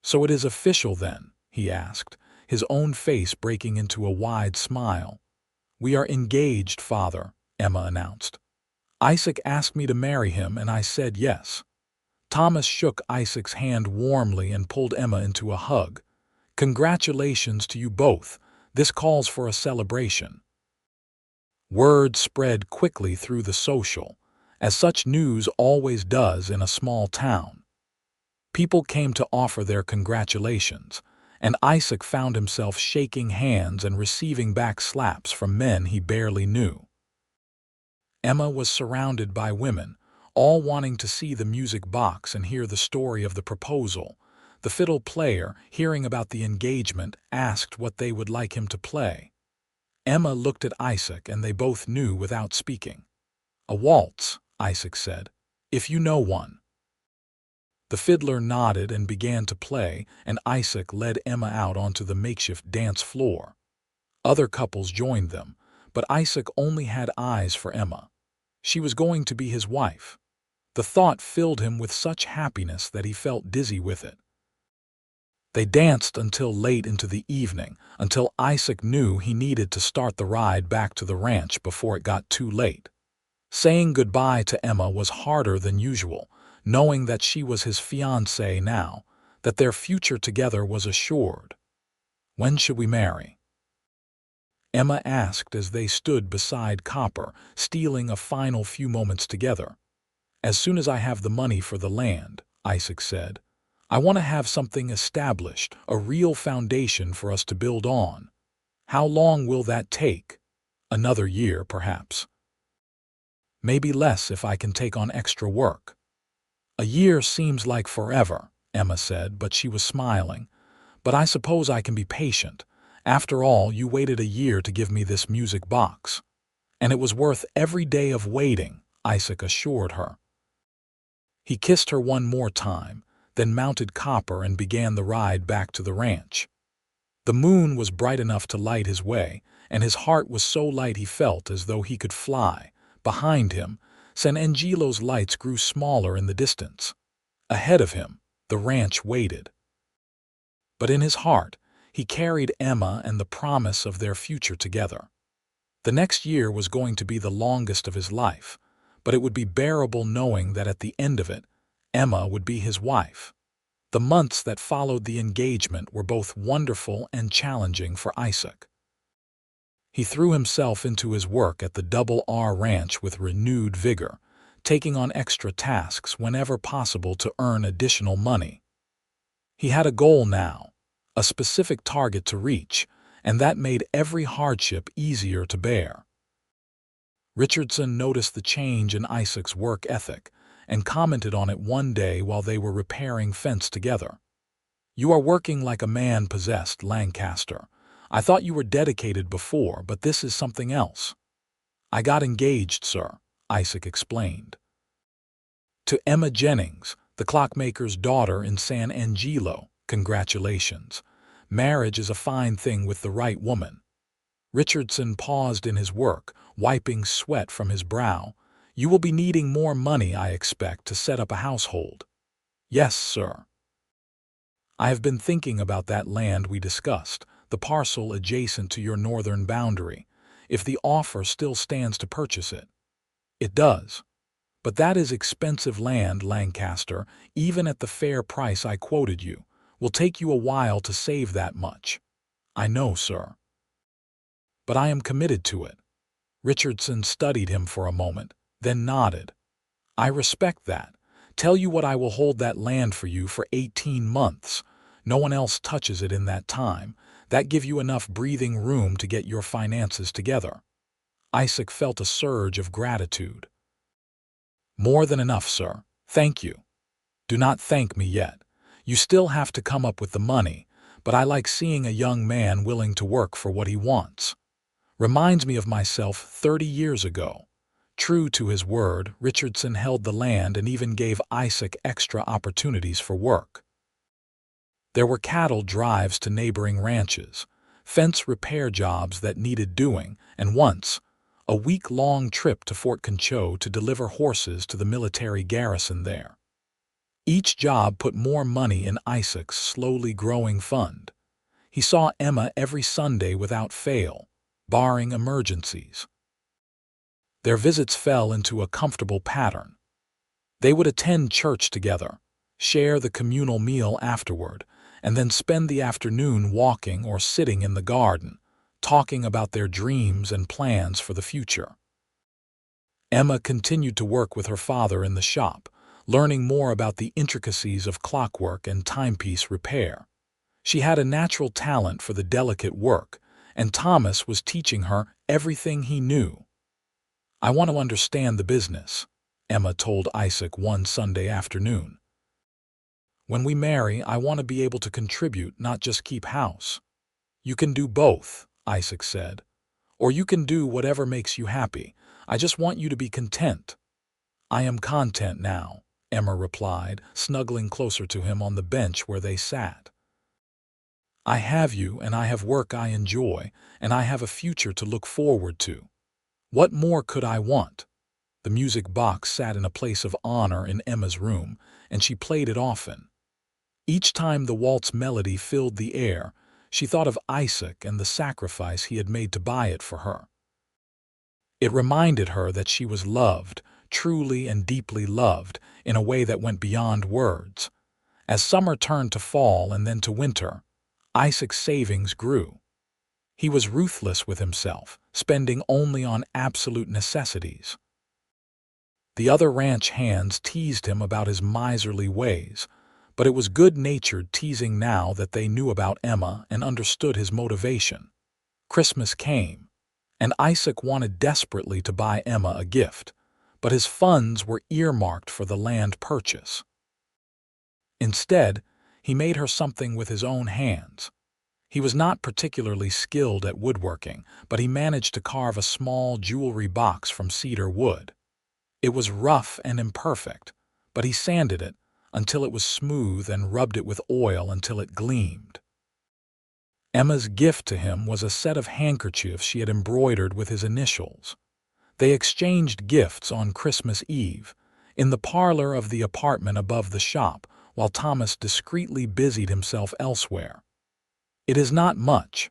"So it is official then?" he asked, his own face breaking into a wide smile. "We are engaged, Father," Emma announced. "Isaac asked me to marry him and I said yes." Thomas shook Isaac's hand warmly and pulled Emma into a hug. "Congratulations to you both. This calls for a celebration." Word spread quickly through the social, as such news always does in a small town. People came to offer their congratulations, and Isaac found himself shaking hands and receiving back slaps from men he barely knew. Emma was surrounded by women, all wanting to see the music box and hear the story of the proposal. The fiddle player, hearing about the engagement, asked what they would like him to play. Emma looked at Isaac and they both knew without speaking. "A waltz," Isaac said, "if you know one." The fiddler nodded and began to play, and Isaac led Emma out onto the makeshift dance floor. Other couples joined them, but Isaac only had eyes for Emma. She was going to be his wife. The thought filled him with such happiness that he felt dizzy with it. They danced until late into the evening, until Isaac knew he needed to start the ride back to the ranch before it got too late. Saying goodbye to Emma was harder than usual, knowing that she was his fiancée now, that their future together was assured. "When should we marry?" Emma asked as they stood beside Copper, stealing a final few moments together. "As soon as I have the money for the land," Isaac said. "I want to have something established, a real foundation for us to build on." "How long will that take?" "Another year, perhaps." "Maybe less if I can take on extra work." "A year seems like forever," Emma said, but she was smiling. "But I suppose I can be patient. After all, you waited a year to give me this music box." "And it was worth every day of waiting," Isaac assured her. He kissed her one more time, then mounted Copper and began the ride back to the ranch. The moon was bright enough to light his way, and his heart was so light he felt as though he could fly. Behind him, San Angelo's lights grew smaller in the distance. Ahead of him, the ranch waited. But in his heart, he carried Emma and the promise of their future together. The next year was going to be the longest of his life, but it would be bearable knowing that at the end of it, Emma would be his wife. The months that followed the engagement were both wonderful and challenging for Isaac. He threw himself into his work at the Double R Ranch with renewed vigor, taking on extra tasks whenever possible to earn additional money. He had a goal now, a specific target to reach, and that made every hardship easier to bear. Richardson noticed the change in Isaac's work ethic and commented on it one day while they were repairing fence together. "You are working like a man possessed, Lancaster. I thought you were dedicated before, but this is something else." "I got engaged, sir," Isaac explained. "To Emma Jennings, the clockmaker's daughter in San Angelo. Congratulations. Marriage is a fine thing with the right woman." Richardson paused in his work, wiping sweat from his brow. "You will be needing more money, I expect, to set up a household." "Yes, sir." "I have been thinking about that land we discussed, the parcel adjacent to your northern boundary, if the offer still stands to purchase it." "It does. But that is expensive land, Lancaster, even at the fair price I quoted you. Will take you a while to save that much." "I know, sir." "But I am committed to it." Richardson studied him for a moment, then nodded. "I respect that. Tell you what, I will hold that land for you for 18 months. No one else touches it in that time. That give you enough breathing room to get your finances together." Isaac felt a surge of gratitude. "More than enough, sir. Thank you." "Do not thank me yet. You still have to come up with the money, but I like seeing a young man willing to work for what he wants. Reminds me of myself 30 years ago." True to his word, Richardson held the land and even gave Isaac extra opportunities for work. There were cattle drives to neighboring ranches, fence repair jobs that needed doing, and once, a week-long trip to Fort Concho to deliver horses to the military garrison there. Each job put more money in Isaac's slowly growing fund. He saw Emma every Sunday without fail, barring emergencies. Their visits fell into a comfortable pattern. They would attend church together, share the communal meal afterward, and then spend the afternoon walking or sitting in the garden, talking about their dreams and plans for the future. Emma continued to work with her father in the shop, learning more about the intricacies of clockwork and timepiece repair. She had a natural talent for the delicate work, and Thomas was teaching her everything he knew. "I want to understand the business," Emma told Isaac one Sunday afternoon. "When we marry, I want to be able to contribute, not just keep house." "You can do both," Isaac said. "Or you can do whatever makes you happy. I just want you to be content." "I am content now," Emma replied, snuggling closer to him on the bench where they sat. "I have you, and I have work I enjoy, and I have a future to look forward to. What more could I want?" The music box sat in a place of honor in Emma's room, and she played it often. Each time the waltz melody filled the air, she thought of Isaac and the sacrifice he had made to buy it for her. It reminded her that she was loved, truly and deeply loved, in a way that went beyond words. As summer turned to fall and then to winter, Isaac's savings grew. He was ruthless with himself, spending only on absolute necessities. The other ranch hands teased him about his miserly ways, but it was good-natured teasing now that they knew about Emma and understood his motivation. Christmas came, and Isaac wanted desperately to buy Emma a gift, but his funds were earmarked for the land purchase. Instead, he made her something with his own hands. He was not particularly skilled at woodworking, but he managed to carve a small jewelry box from cedar wood. It was rough and imperfect, but he sanded it until it was smooth and rubbed it with oil until it gleamed. Emma's gift to him was a set of handkerchiefs she had embroidered with his initials. They exchanged gifts on Christmas Eve, in the parlor of the apartment above the shop, while Thomas discreetly busied himself elsewhere. "It is not much,"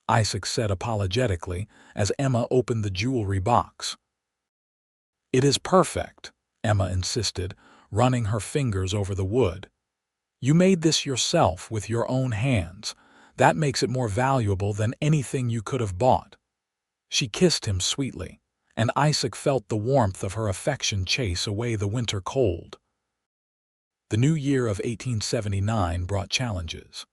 Isaac said apologetically as Emma opened the jewelry box. "It is perfect," Emma insisted, running her fingers over the wood. "You made this yourself with your own hands. That makes it more valuable than anything you could have bought." She kissed him sweetly, and Isaac felt the warmth of her affection chase away the winter cold. The new year of 1879 brought challenges.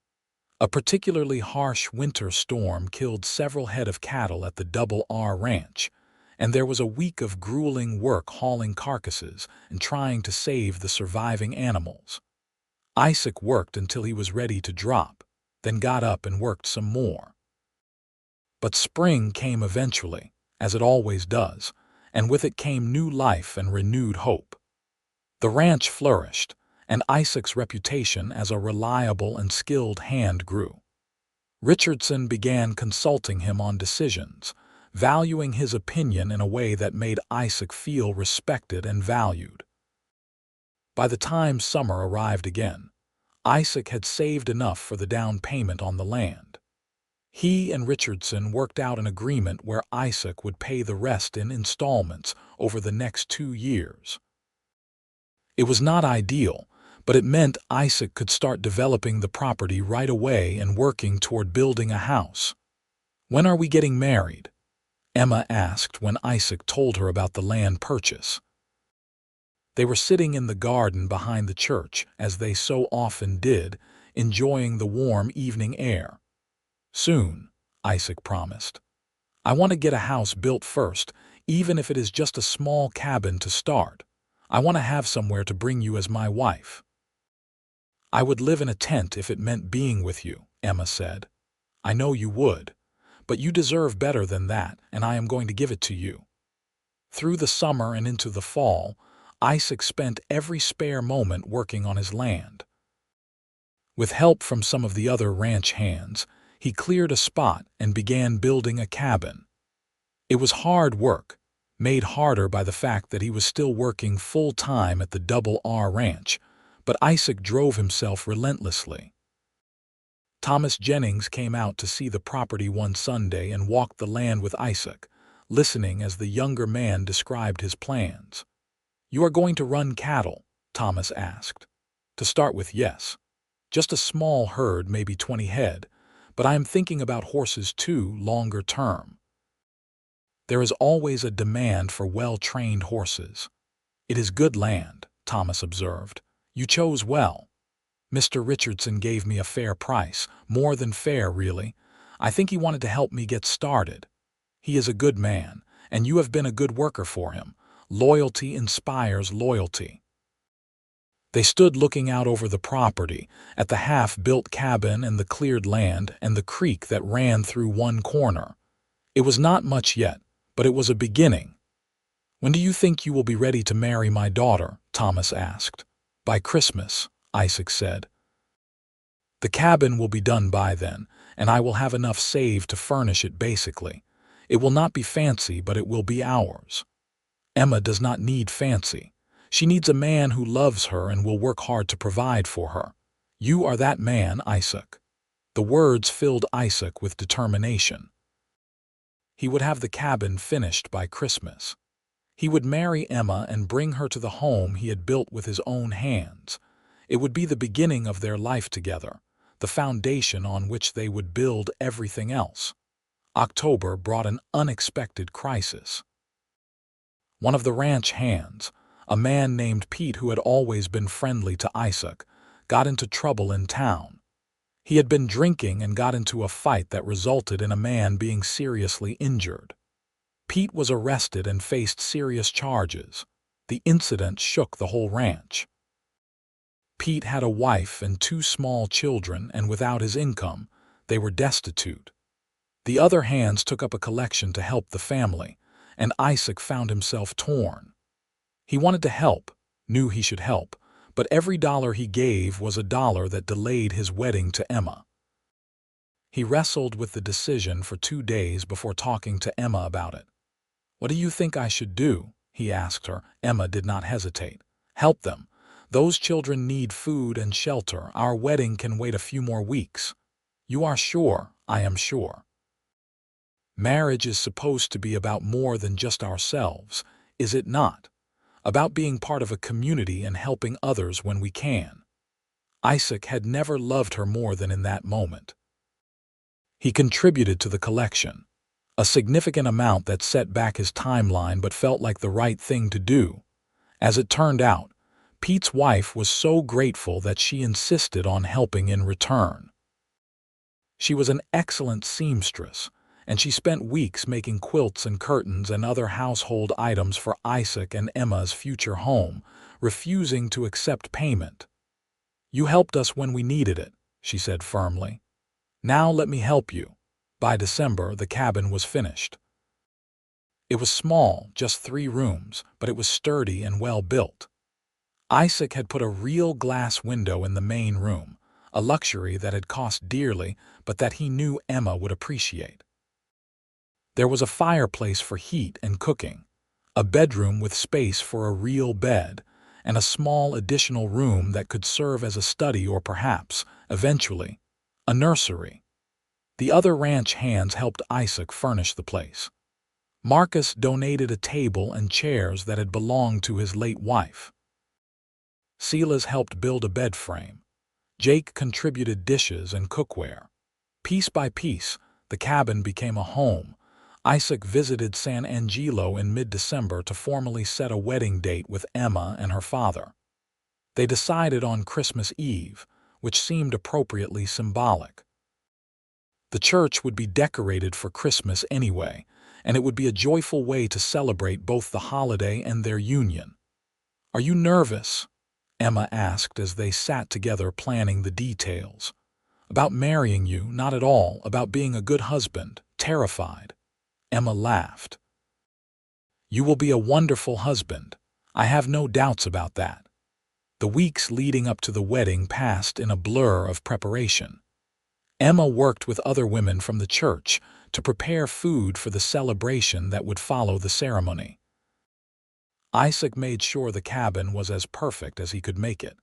A particularly harsh winter storm killed several head of cattle at the Double R Ranch, and there was a week of grueling work hauling carcasses and trying to save the surviving animals. Isaac worked until he was ready to drop, then got up and worked some more. But spring came eventually, as it always does, and with it came new life and renewed hope. The ranch flourished, and Isaac's reputation as a reliable and skilled hand grew. Richardson began consulting him on decisions, valuing his opinion in a way that made Isaac feel respected and valued. By the time summer arrived again, Isaac had saved enough for the down payment on the land. He and Richardson worked out an agreement where Isaac would pay the rest in installments over the next 2 years. It was not ideal, but it meant Isaac could start developing the property right away and working toward building a house. "When are we getting married?" Emma asked when Isaac told her about the land purchase. They were sitting in the garden behind the church, as they so often did, enjoying the warm evening air. "Soon," Isaac promised. I want to get a house built first, even if it is just a small cabin to start. I want to have somewhere to bring you as my wife." "I would live in a tent if it meant being with you," Emma said. "I know you would. But you deserve better than that, and I am going to give it to you." Through the summer and into the fall, Isaac spent every spare moment working on his land. With help from some of the other ranch hands, he cleared a spot and began building a cabin. It was hard work, made harder by the fact that he was still working full-time at the Double R Ranch, but Isaac drove himself relentlessly. Thomas Jennings came out to see the property one Sunday and walked the land with Isaac, listening as the younger man described his plans. "You are going to run cattle?" Thomas asked. "To start with, yes. Just a small herd, maybe 20 head, but I am thinking about horses too, longer term. There is always a demand for well-trained horses." "It is good land," Thomas observed. "You chose well. Mr. Richardson gave me a fair price, more than fair, really. I think he wanted to help me get started. He is a good man, and you have been a good worker for him. Loyalty inspires loyalty." They stood looking out over the property, at the half-built cabin and the cleared land and the creek that ran through one corner. It was not much yet, but it was a beginning. "When do you think you will be ready to marry my daughter?" Thomas asked. "By Christmas," Isaac said. "The cabin will be done by then, and I will have enough saved to furnish it basically. It will not be fancy, but it will be ours." "Emma does not need fancy. She needs a man who loves her and will work hard to provide for her. You are that man, Isaac." The words filled Isaac with determination. He would have the cabin finished by Christmas. He would marry Emma and bring her to the home he had built with his own hands. It would be the beginning of their life together, the foundation on which they would build everything else. October brought an unexpected crisis. One of the ranch hands, a man named Pete who had always been friendly to Isaac, got into trouble in town. He had been drinking and got into a fight that resulted in a man being seriously injured. Pete was arrested and faced serious charges. The incident shook the whole ranch. Pete had a wife and 2 small children, and without his income, they were destitute. The other hands took up a collection to help the family, and Isaac found himself torn. He wanted to help, knew he should help, but every dollar he gave was a dollar that delayed his wedding to Emma. He wrestled with the decision for 2 days before talking to Emma about it. "What do you think I should do?" he asked her. Emma did not hesitate. "Help them. Those children need food and shelter. Our wedding can wait a few more weeks." "You are sure?" "I am sure. Marriage is supposed to be about more than just ourselves, is it not? About being part of a community and helping others when we can." Isaac had never loved her more than in that moment. He contributed to the collection, a significant amount that set back his timeline but felt like the right thing to do. As it turned out, Pete's wife was so grateful that she insisted on helping in return. She was an excellent seamstress, and she spent weeks making quilts and curtains and other household items for Isaac and Emma's future home, refusing to accept payment. "You helped us when we needed it," she said firmly. "Now let me help you." By December, the cabin was finished. It was small, just 3 rooms, but it was sturdy and well built. Isaac had put a real glass window in the main room, a luxury that had cost dearly, but that he knew Emma would appreciate. There was a fireplace for heat and cooking, a bedroom with space for a real bed, and a small additional room that could serve as a study or perhaps, eventually, a nursery. The other ranch hands helped Isaac furnish the place. Marcus donated a table and chairs that had belonged to his late wife. Silas helped build a bed frame. Jake contributed dishes and cookware. Piece by piece, the cabin became a home. Isaac visited San Angelo in mid-December to formally set a wedding date with Emma and her father. They decided on Christmas Eve, which seemed appropriately symbolic. The church would be decorated for Christmas anyway, and it would be a joyful way to celebrate both the holiday and their union. "Are you nervous?" Emma asked as they sat together planning the details. "About marrying you, not at all. About being a good husband. Terrified." Emma laughed. "You will be a wonderful husband. I have no doubts about that." The weeks leading up to the wedding passed in a blur of preparation. Emma worked with other women from the church to prepare food for the celebration that would follow the ceremony. Isaac made sure the cabin was as perfect as he could make it,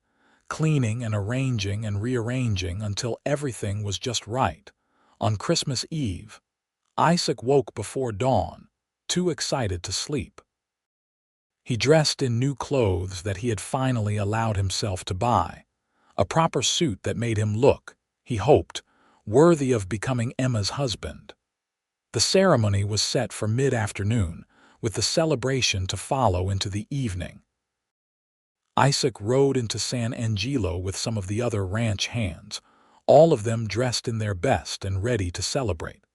cleaning and arranging and rearranging until everything was just right. On Christmas Eve, Isaac woke before dawn, too excited to sleep. He dressed in new clothes that he had finally allowed himself to buy, a proper suit that made him look, he hoped, worthy of becoming Emma's husband. The ceremony was set for mid-afternoon, with the celebration to follow into the evening. Isaac rode into San Angelo with some of the other ranch hands, all of them dressed in their best and ready to celebrate.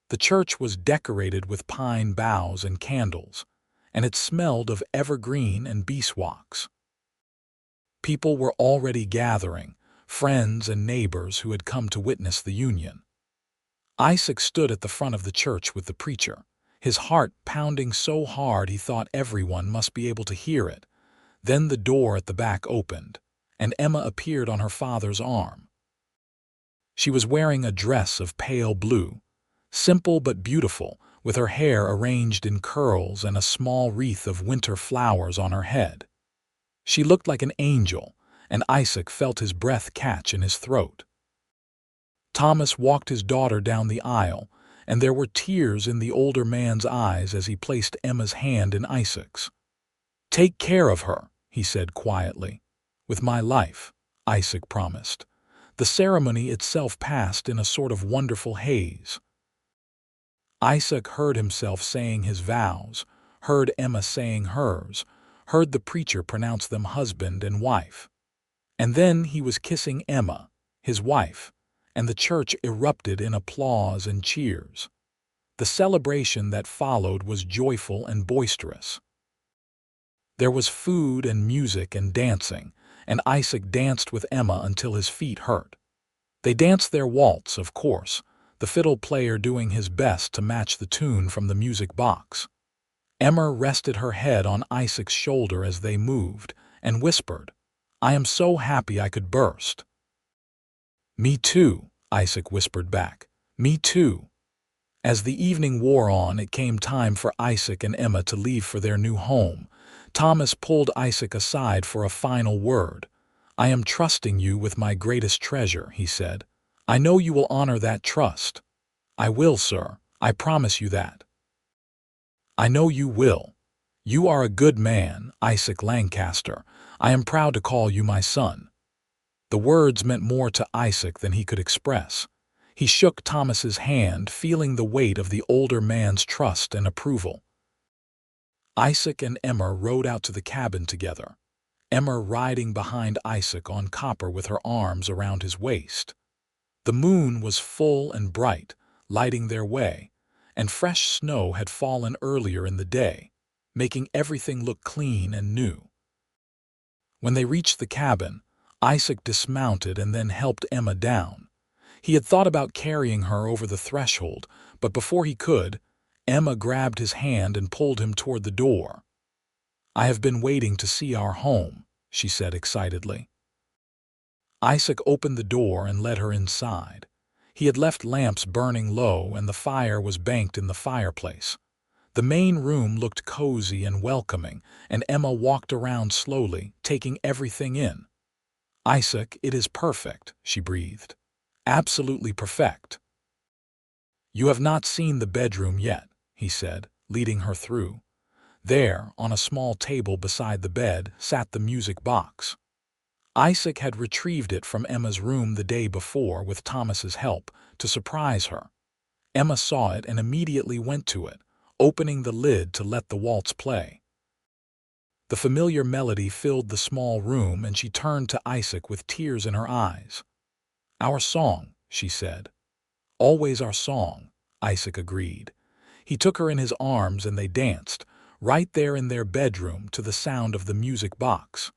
The church was decorated with pine boughs and candles, and it smelled of evergreen and beeswax. People were already gathering, friends and neighbors who had come to witness the union. Isaac stood at the front of the church with the preacher, his heart pounding so hard he thought everyone must be able to hear it. Then the door at the back opened, and Emma appeared on her father's arm. She was wearing a dress of pale blue, simple but beautiful, with her hair arranged in curls and a small wreath of winter flowers on her head. She looked like an angel, and Isaac felt his breath catch in his throat. Thomas walked his daughter down the aisle, and there were tears in the older man's eyes as he placed Emma's hand in Isaac's. "Take care of her," he said quietly. "With my life," Isaac promised. The ceremony itself passed in a sort of wonderful haze. Isaac heard himself saying his vows, heard Emma saying hers, heard the preacher pronounce them husband and wife. And then he was kissing Emma, his wife, and the church erupted in applause and cheers. The celebration that followed was joyful and boisterous. There was food and music and dancing, and Isaac danced with Emma until his feet hurt. They danced their waltz, of course, the fiddle player doing his best to match the tune from the music box. Emma rested her head on Isaac's shoulder as they moved, and whispered, "I am so happy I could burst." "Me too," Isaac whispered back. "Me too." As the evening wore on, it came time for Isaac and Emma to leave for their new home. Thomas pulled Isaac aside for a final word. "I am trusting you with my greatest treasure," he said. "I know you will honor that trust." "I will, sir. I promise you that." "I know you will. You are a good man, Isaac Lancaster. I am proud to call you my son." The words meant more to Isaac than he could express. He shook Thomas's hand, feeling the weight of the older man's trust and approval. Isaac and Emma rode out to the cabin together, Emma riding behind Isaac on Copper with her arms around his waist. The moon was full and bright, lighting their way, and fresh snow had fallen earlier in the day, making everything look clean and new. When they reached the cabin, Isaac dismounted and then helped Emma down. He had thought about carrying her over the threshold, but before he could, Emma grabbed his hand and pulled him toward the door. "I have been waiting to see our home," she said excitedly. Isaac opened the door and led her inside. He had left lamps burning low and the fire was banked in the fireplace. The main room looked cozy and welcoming, and Emma walked around slowly, taking everything in. "Isaac, it is perfect," she breathed. "Absolutely perfect." "You have not seen the bedroom yet," he said, leading her through. There, on a small table beside the bed, sat the music box. Isaac had retrieved it from Emma's room the day before with Thomas's help to surprise her. Emma saw it and immediately went to it, opening the lid to let the waltz play. The familiar melody filled the small room and she turned to Isaac with tears in her eyes. "Our song," she said. Always our song, Isaac agreed. He took her in his arms and they danced, right there in their bedroom to the sound of the music box.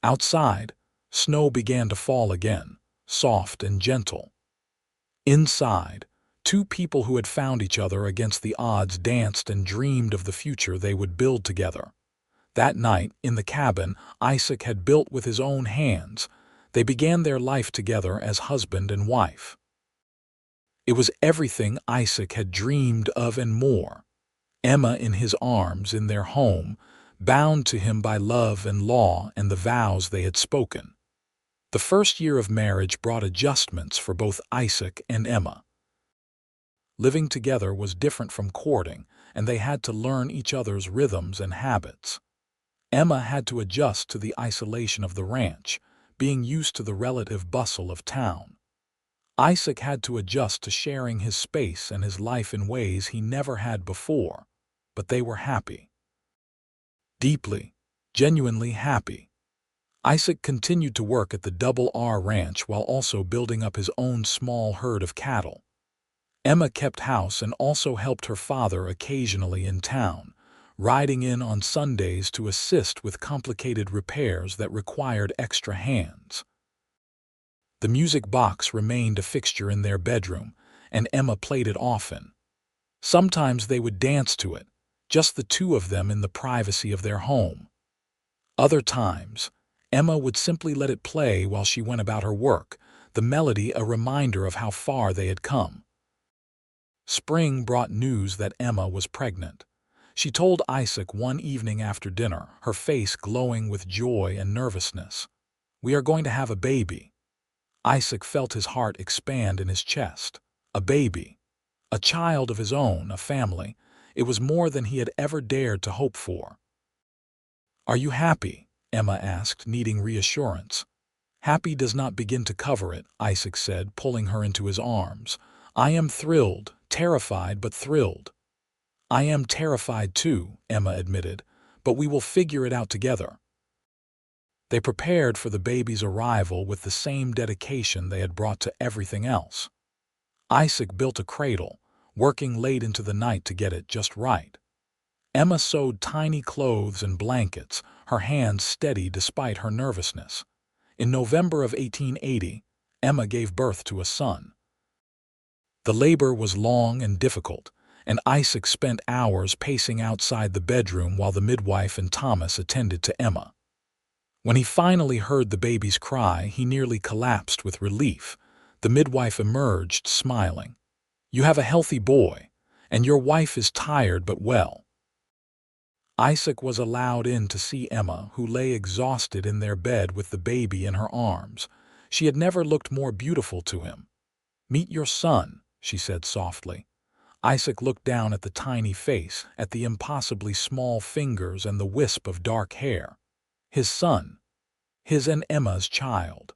Outside, snow began to fall again, soft and gentle. Inside, two people who had found each other against the odds danced and dreamed of the future they would build together. That night, in the cabin Isaac had built with his own hands, they began their life together as husband and wife. It was everything Isaac had dreamed of and more. Emma in his arms in their home, bound to him by love and law and the vows they had spoken. The first year of marriage brought adjustments for both Isaac and Emma. Living together was different from courting, and they had to learn each other's rhythms and habits. Emma had to adjust to the isolation of the ranch, being used to the relative bustle of town. Isaac had to adjust to sharing his space and his life in ways he never had before, but they were happy. Deeply, genuinely happy. Isaac continued to work at the Double R Ranch while also building up his own small herd of cattle. Emma kept house and also helped her father occasionally in town, riding in on Sundays to assist with complicated repairs that required extra hands. The music box remained a fixture in their bedroom, and Emma played it often. Sometimes they would dance to it, just the two of them in the privacy of their home. Other times, Emma would simply let it play while she went about her work, the melody a reminder of how far they had come. Spring brought news that Emma was pregnant. She told Isaac one evening after dinner, her face glowing with joy and nervousness. "We are going to have a baby." Isaac felt his heart expand in his chest. A baby. A child of his own, a family. It was more than he had ever dared to hope for. "Are you happy?" Emma asked, needing reassurance. "Happy does not begin to cover it," Isaac said, pulling her into his arms. "I am thrilled, terrified but thrilled." "I am terrified too," Emma admitted, "but we will figure it out together." They prepared for the baby's arrival with the same dedication they had brought to everything else. Isaac built a cradle, working late into the night to get it just right. Emma sewed tiny clothes and blankets, her hands steady despite her nervousness. In November of 1880, Emma gave birth to a son. The labor was long and difficult, and Isaac spent hours pacing outside the bedroom while the midwife and Thomas attended to Emma. When he finally heard the baby's cry, he nearly collapsed with relief. The midwife emerged, smiling. "You have a healthy boy, and your wife is tired but well." Isaac was allowed in to see Emma, who lay exhausted in their bed with the baby in her arms. She had never looked more beautiful to him. "Meet your son," she said softly. Isaac looked down at the tiny face, at the impossibly small fingers and the wisp of dark hair. His son. His and Emma's child.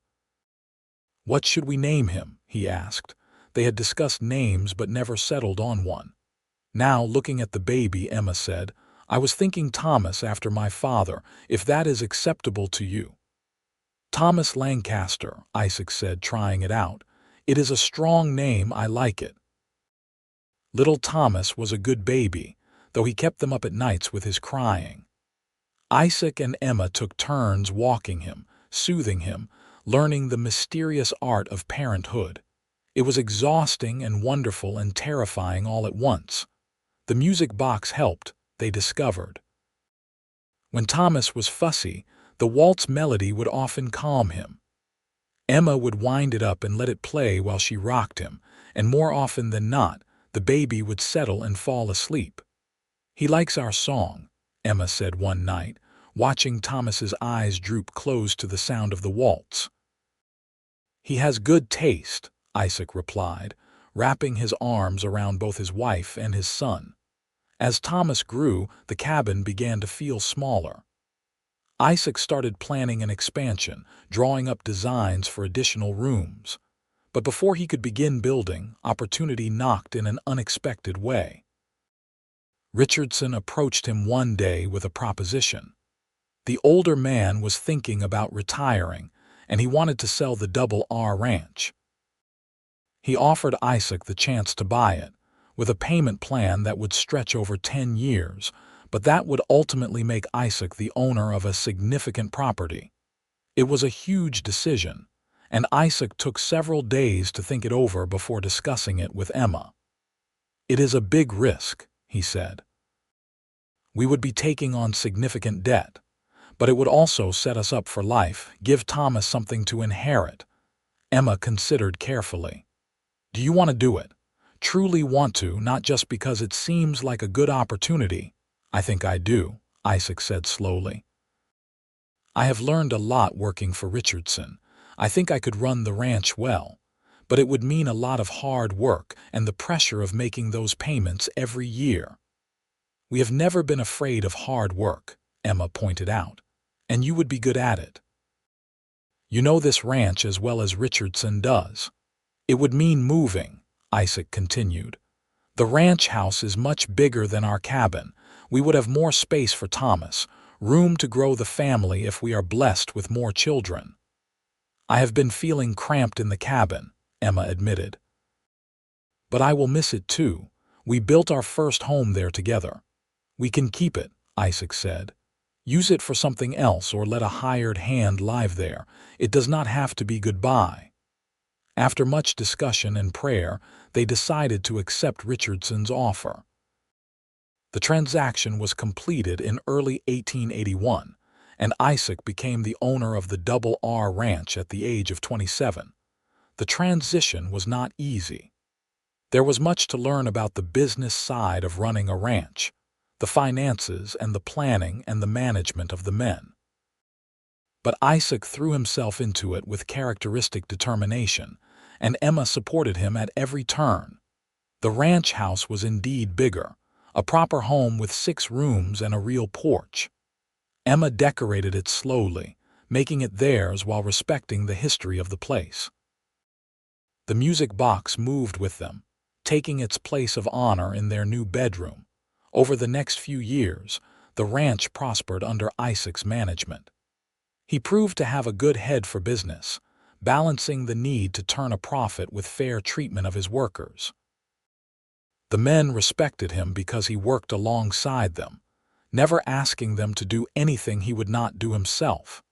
"What should we name him?" he asked. They had discussed names but never settled on one. Now, looking at the baby, Emma said, "I was thinking Thomas after my father, if that is acceptable to you." "Thomas Lancaster," Isaac said, trying it out. "It is a strong name, I like it." Little Thomas was a good baby, though he kept them up at nights with his crying. Isaac and Emma took turns walking him, soothing him, learning the mysterious art of parenthood. It was exhausting and wonderful and terrifying all at once. The music box helped, they discovered. When Thomas was fussy, the waltz melody would often calm him. Emma would wind it up and let it play while she rocked him, and more often than not, the baby would settle and fall asleep. "He likes our song," Emma said one night, watching Thomas's eyes droop close to the sound of the waltz. "He has good taste," Isaac replied, wrapping his arms around both his wife and his son. As Thomas grew, the cabin began to feel smaller. Isaac started planning an expansion, drawing up designs for additional rooms. But before he could begin building, opportunity knocked in an unexpected way. Richardson approached him one day with a proposition. The older man was thinking about retiring, and he wanted to sell the Double R Ranch. He offered Isaac the chance to buy it, with a payment plan that would stretch over 10 years, but that would ultimately make Isaac the owner of a significant property. It was a huge decision, and Isaac took several days to think it over before discussing it with Emma. "It is a big risk," he said. "We would be taking on significant debt, but it would also set us up for life, give Thomas something to inherit." Emma considered carefully. "Do you want to do it? Truly want to, not just because it seems like a good opportunity?" "I think I do," Isaac said slowly. "I have learned a lot working for Richardson. I think I could run the ranch well, but it would mean a lot of hard work and the pressure of making those payments every year." "We have never been afraid of hard work," Emma pointed out, "and you would be good at it. You know this ranch as well as Richardson does." "It would mean moving," Isaac continued. "The ranch house is much bigger than our cabin. We would have more space for Thomas, room to grow the family if we are blessed with more children." "I have been feeling cramped in the cabin," Emma admitted. "But I will miss it too. We built our first home there together." "We can keep it," Isaac said. "Use it for something else or let a hired hand live there. It does not have to be goodbye." After much discussion and prayer, they decided to accept Richardson's offer. The transaction was completed in early 1881, and Isaac became the owner of the Double R Ranch at the age of 27. The transition was not easy. There was much to learn about the business side of running a ranch, the finances and the planning and the management of the men. But Isaac threw himself into it with characteristic determination, and Emma supported him at every turn. The ranch house was indeed bigger, a proper home with 6 rooms and a real porch. Emma decorated it slowly, making it theirs while respecting the history of the place. The music box moved with them, taking its place of honor in their new bedroom. Over the next few years, the ranch prospered under Isaac's management. He proved to have a good head for business, balancing the need to turn a profit with fair treatment of his workers. The men respected him because he worked alongside them, never asking them to do anything he would not do himself.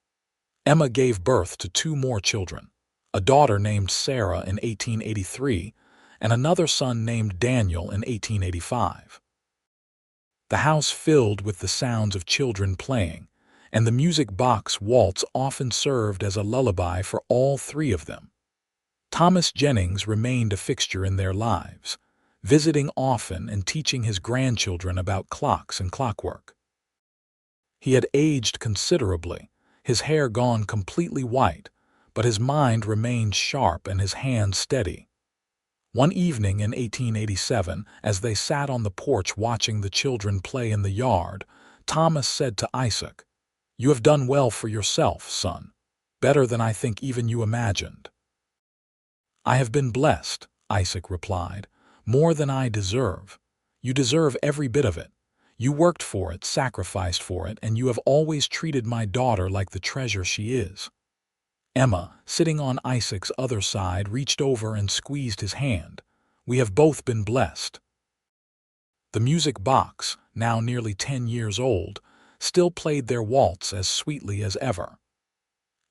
Emma gave birth to 2 more children, a daughter named Sarah in 1883 and another son named Daniel in 1885. The house filled with the sounds of children playing, and the music box Waltz often served as a lullaby for all 3 of them. Thomas Jennings remained a fixture in their lives, visiting often and teaching his grandchildren about clocks and clockwork. He had aged considerably, his hair gone completely white, but his mind remained sharp and his hands steady. One evening in 1887, as they sat on the porch watching the children play in the yard, Thomas said to Isaac, "You have done well for yourself, son, better than I think even you imagined." "I have been blessed," Isaac replied, "more than I deserve. You deserve every bit of it. You worked for it, sacrificed for it, and you have always treated my daughter like the treasure she is." Emma, sitting on Isaac's other side, reached over and squeezed his hand. "We have both been blessed." The music box, now nearly 10 years old, still played their waltz as sweetly as ever.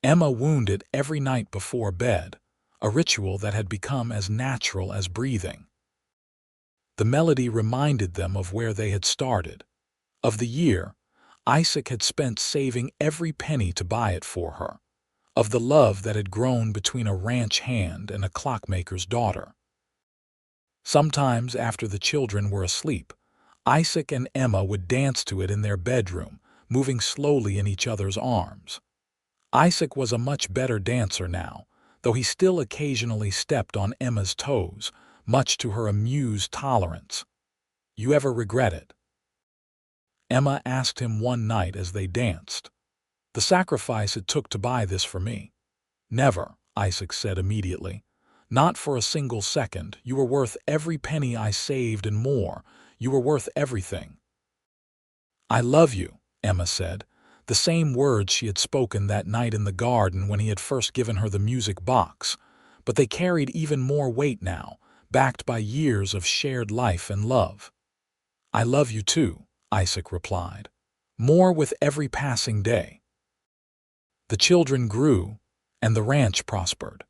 Emma wound it every night before bed, a ritual that had become as natural as breathing. The melody reminded them of where they had started, of the year Isaac had spent saving every penny to buy it for her, of the love that had grown between a ranch hand and a clockmaker's daughter. Sometimes, after the children were asleep, Isaac and Emma would dance to it in their bedroom, moving slowly in each other's arms. Isaac was a much better dancer now, though he still occasionally stepped on Emma's toes, much to her amused tolerance. "You ever regret it?" Emma asked him one night as they danced. "The sacrifice it took to buy this for me." "Never," Isaac said immediately. "Not for a single second. You were worth every penny I saved and more. You were worth everything." "I love you," Emma said, the same words she had spoken that night in the garden when he had first given her the music box, but they carried even more weight now, backed by years of shared life and love. "I love you too," Isaac replied, "more with every passing day." The children grew, and the ranch prospered.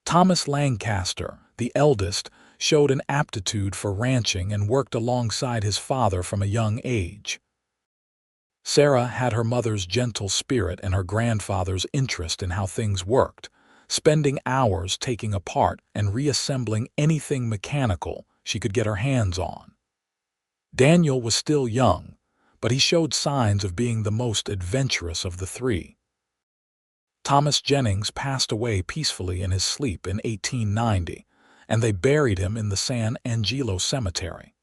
Thomas Lancaster, the eldest, showed an aptitude for ranching and worked alongside his father from a young age. Sarah had her mother's gentle spirit and her grandfather's interest in how things worked, spending hours taking apart and reassembling anything mechanical she could get her hands on. Daniel was still young, but he showed signs of being the most adventurous of the three. Thomas Jennings passed away peacefully in his sleep in 1890, and they buried him in the San Angelo Cemetery.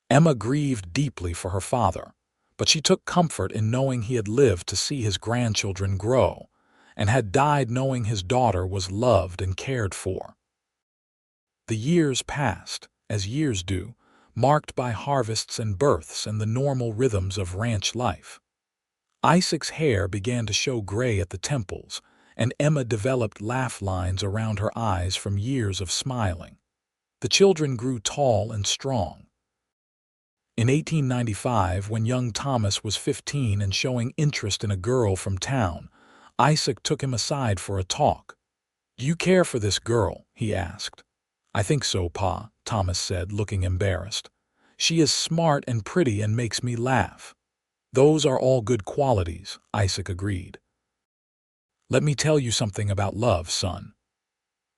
Emma grieved deeply for her father, but she took comfort in knowing he had lived to see his grandchildren grow, and had died knowing his daughter was loved and cared for. The years passed, as years do, marked by harvests and births and the normal rhythms of ranch life. Isaac's hair began to show gray at the temples, and Emma developed laugh lines around her eyes from years of smiling. The children grew tall and strong. In 1895, when young Thomas was 15 and showing interest in a girl from town, Isaac took him aside for a talk. "Do you care for this girl?" he asked. "I think so, Pa," Thomas said, looking embarrassed. "She is smart and pretty and makes me laugh." "Those are all good qualities," Isaac agreed. "Let me tell you something about love, son.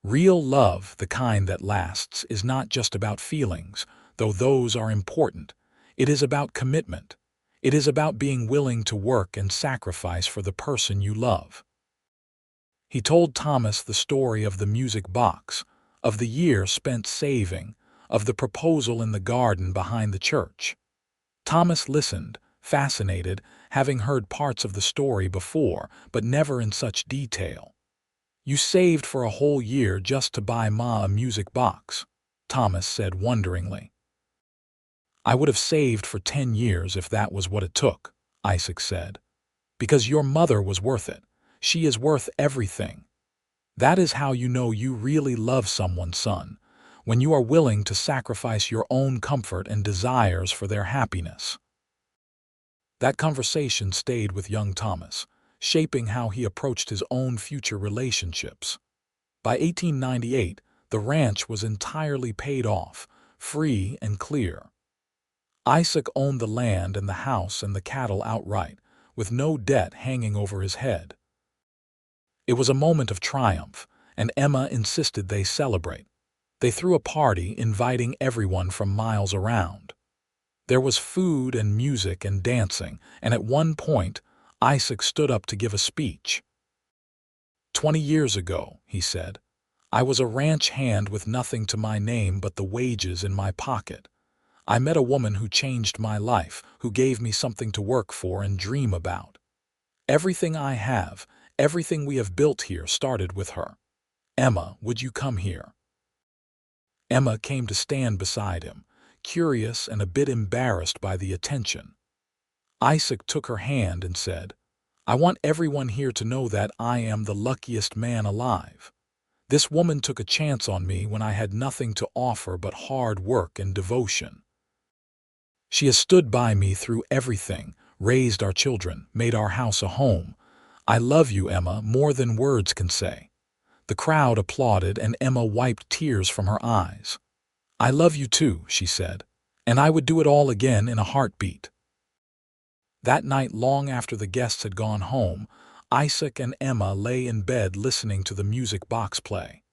Real love, the kind that lasts, is not just about feelings, though those are important. It is about commitment. It is about being willing to work and sacrifice for the person you love." He told Thomas the story of the music box, of the year spent saving, of the proposal in the garden behind the church. Thomas listened, fascinated, having heard parts of the story before, but never in such detail. "You saved for a whole year just to buy Ma a music box," Thomas said wonderingly. "I would have saved for 10 years if that was what it took," Isaac said. "Because your mother was worth it. She is worth everything. That is how you know you really love someone, son, when you are willing to sacrifice your own comfort and desires for their happiness." That conversation stayed with young Thomas, shaping how he approached his own future relationships. By 1898, the ranch was entirely paid off, free and clear. Isaac owned the land and the house and the cattle outright, with no debt hanging over his head. It was a moment of triumph, and Emma insisted they celebrate. They threw a party, inviting everyone from miles around. There was food and music and dancing, and at one point, Isaac stood up to give a speech. "20 years ago," he said, "I was a ranch hand with nothing to my name but the wages in my pocket. I met a woman who changed my life, who gave me something to work for and dream about. Everything I have, everything we have built here started with her. Emma, would you come here?" Emma came to stand beside him, curious and a bit embarrassed by the attention. Isaac took her hand and said, "I want everyone here to know that I am the luckiest man alive. This woman took a chance on me when I had nothing to offer but hard work and devotion. She has stood by me through everything, raised our children, made our house a home. I love you, Emma, more than words can say." The crowd applauded, and Emma wiped tears from her eyes. "I love you too," she said, "and I would do it all again in a heartbeat." That night, long after the guests had gone home, Isaac and Emma lay in bed listening to the music box play.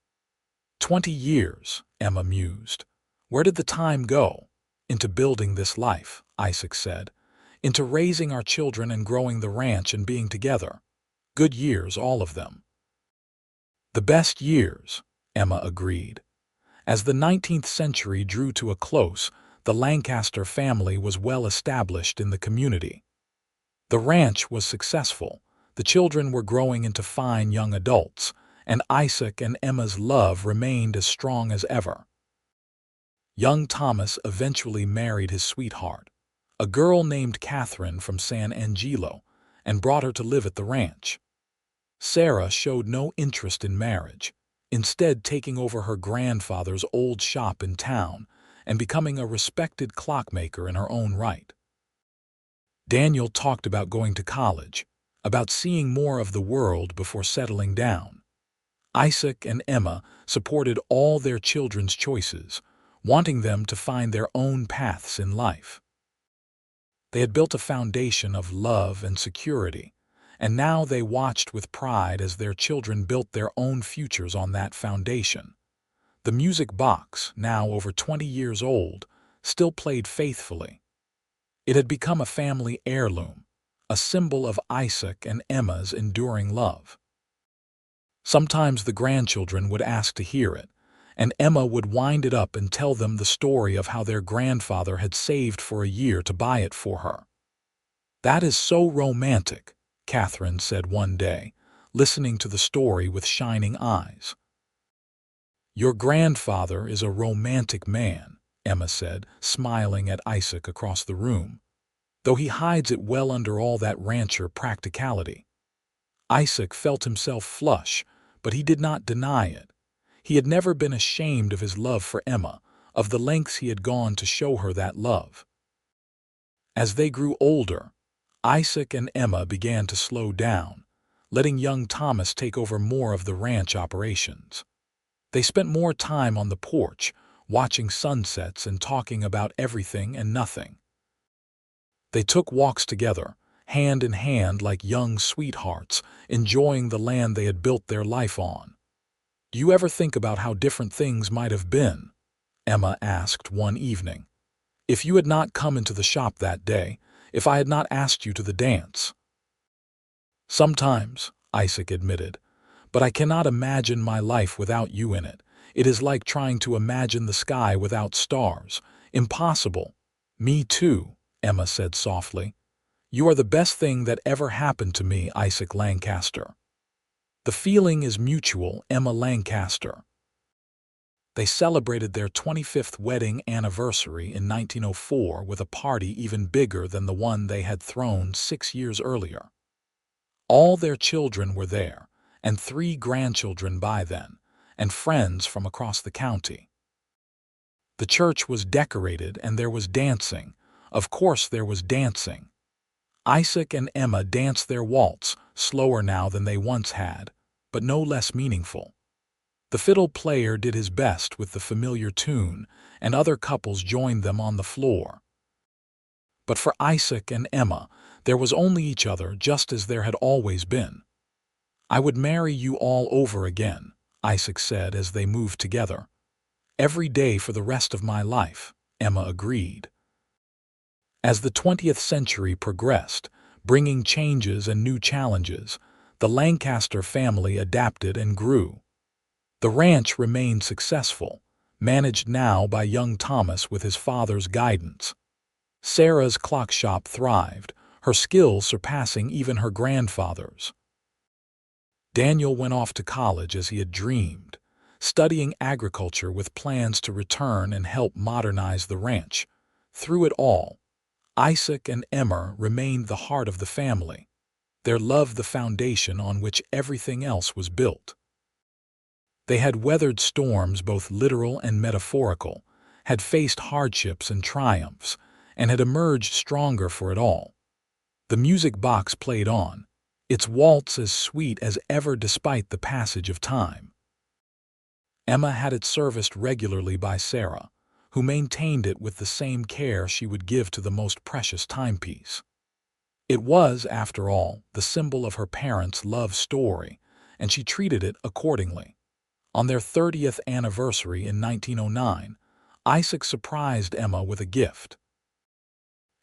20 years, Emma mused. Where did the time go? Into building this life, Isaac said. Into raising our children and growing the ranch and being together. Good years, all of them. The best years, Emma agreed. As the 19th century drew to a close, the Lancaster family was well established in the community. The ranch was successful, the children were growing into fine young adults, and Isaac and Emma's love remained as strong as ever. Young Thomas eventually married his sweetheart, a girl named Catherine from San Angelo, and brought her to live at the ranch. Sarah showed no interest in marriage. instead taking over her grandfather's old shop in town and becoming a respected clockmaker in her own right. Daniel talked about going to college, about seeing more of the world before settling down. Isaac and Emma supported all their children's choices, wanting them to find their own paths in life. They had built a foundation of love and security, and now they watched with pride as their children built their own futures on that foundation. The music box, now over 20 years old, still played faithfully. It had become a family heirloom, a symbol of Isaac and Emma's enduring love. Sometimes the grandchildren would ask to hear it, and Emma would wind it up and tell them the story of how their grandfather had saved for a year to buy it for her. "That is so romantic," Catherine said one day, listening to the story with shining eyes. "Your grandfather is a romantic man," Emma said, smiling at Isaac across the room, "though he hides it well under all that rancher practicality." Isaac felt himself flush, but he did not deny it. He had never been ashamed of his love for Emma, of the lengths he had gone to show her that love. As they grew older, Isaac and Emma began to slow down, letting young Thomas take over more of the ranch operations. They spent more time on the porch, watching sunsets and talking about everything and nothing. They took walks together, hand in hand like young sweethearts, enjoying the land they had built their life on. "Do you ever think about how different things might have been?" Emma asked one evening. "If you had not come into the shop that day, if I had not asked you to the dance?" "Sometimes," Isaac admitted, "but I cannot imagine my life without you in it. It is like trying to imagine the sky without stars. Impossible." "Me too," Emma said softly. "You are the best thing that ever happened to me, Isaac Lancaster." "The feeling is mutual, Emma Lancaster." They celebrated their 25th wedding anniversary in 1904 with a party even bigger than the one they had thrown 6 years earlier. All their children were there, and 3 grandchildren by then, and friends from across the county. The church was decorated and there was dancing. Of course there was dancing. Isaac and Emma danced their waltz, slower now than they once had, but no less meaningful. The fiddle player did his best with the familiar tune, and other couples joined them on the floor. But for Isaac and Emma, there was only each other, just as there had always been. "I would marry you all over again," Isaac said as they moved together. "Every day for the rest of my life," Emma agreed. As the 20th century progressed, bringing changes and new challenges, the Lancaster family adapted and grew. The ranch remained successful, managed now by young Thomas with his father's guidance. Sarah's clock shop thrived, her skills surpassing even her grandfather's. Daniel went off to college as he had dreamed, studying agriculture with plans to return and help modernize the ranch. Through it all, Isaac and Emma remained the heart of the family, their love the foundation on which everything else was built. They had weathered storms both literal and metaphorical, had faced hardships and triumphs, and had emerged stronger for it all. The music box played on, its waltz as sweet as ever despite the passage of time. Emma had it serviced regularly by Sarah, who maintained it with the same care she would give to the most precious timepiece. It was, after all, the symbol of her parents' love story, and she treated it accordingly. On their 30th anniversary in 1909, Isaac surprised Emma with a gift.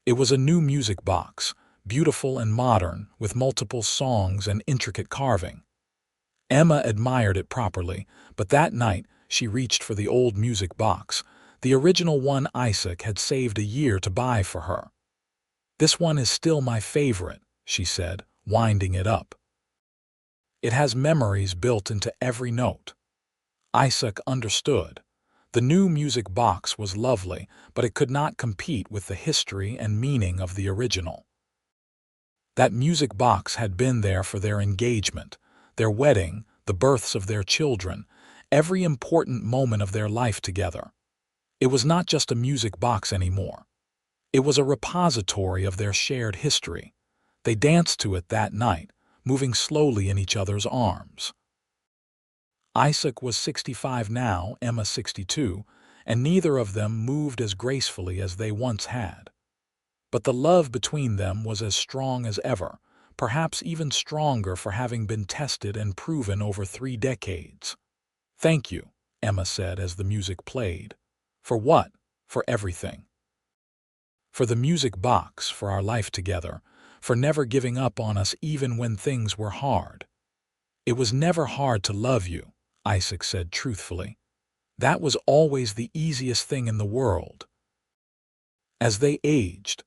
It was a new music box, beautiful and modern, with multiple songs and intricate carving. Emma admired it properly, but that night she reached for the old music box, the original one Isaac had saved a year to buy for her. "This one is still my favorite," she said, winding it up. "It has memories built into every note." Isaac understood. The new music box was lovely, but it could not compete with the history and meaning of the original. That music box had been there for their engagement, their wedding, the births of their children, every important moment of their life together. It was not just a music box anymore. It was a repository of their shared history. They danced to it that night, moving slowly in each other's arms. Isaac was 65 now, Emma 62, and neither of them moved as gracefully as they once had. But the love between them was as strong as ever, perhaps even stronger for having been tested and proven over 3 decades. "Thank you," Emma said as the music played. "For what?" "For everything. For the music box, for our life together, for never giving up on us even when things were hard." "It was never hard to love you," Isaac said truthfully. "That was always the easiest thing in the world." As they aged,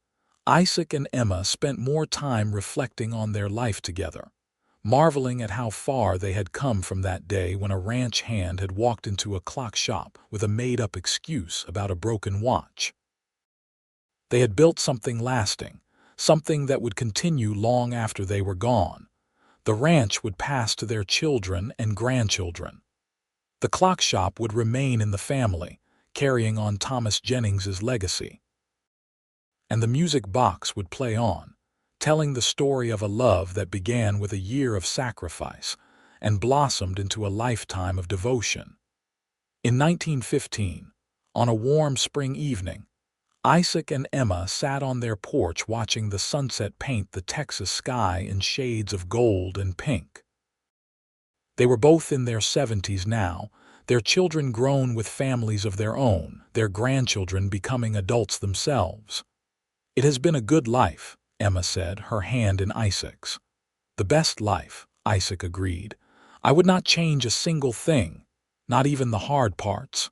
Isaac and Emma spent more time reflecting on their life together, marveling at how far they had come from that day when a ranch hand had walked into a clock shop with a made-up excuse about a broken watch. They had built something lasting, something that would continue long after they were gone. The ranch would pass to their children and grandchildren. The clock shop would remain in the family, carrying on Thomas Jennings's legacy. And the music box would play on, telling the story of a love that began with a year of sacrifice and blossomed into a lifetime of devotion. In 1915, on a warm spring evening, Isaac and Emma sat on their porch watching the sunset paint the Texas sky in shades of gold and pink. They were both in their 70s now, their children grown with families of their own, their grandchildren becoming adults themselves. "It has been a good life," Emma said, her hand in Isaac's. "The best life," Isaac agreed. "I would not change a single thing, not even the hard parts."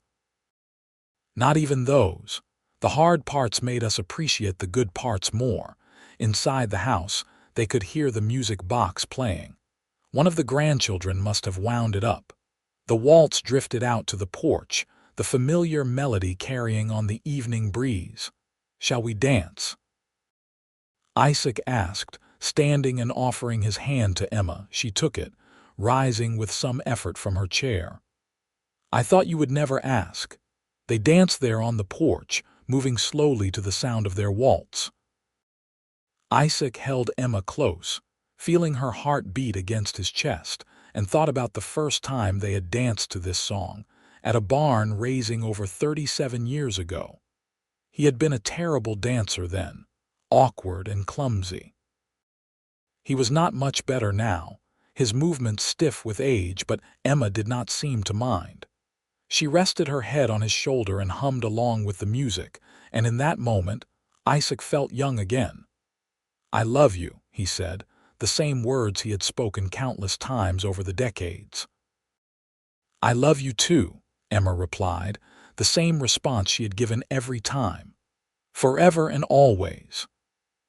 Not even those. The hard parts made us appreciate the good parts more. Inside the house, they could hear the music box playing. One of the grandchildren must have wound it up. The waltz drifted out to the porch, the familiar melody carrying on the evening breeze. "Shall we dance?" Isaac asked, standing and offering his hand to Emma. She took it, rising with some effort from her chair. "I thought you would never ask." They danced there on the porch, moving slowly to the sound of their waltz. Isaac held Emma close, feeling her heart beat against his chest, and thought about the first time they had danced to this song, at a barn raising over 37 years ago. He had been a terrible dancer then, awkward and clumsy. He was not much better now, his movements stiff with age, but Emma did not seem to mind. She rested her head on his shoulder and hummed along with the music, and in that moment, Isaac felt young again. "I love you," he said, the same words he had spoken countless times over the decades. "I love you too," Emma replied, the same response she had given every time. "Forever and always."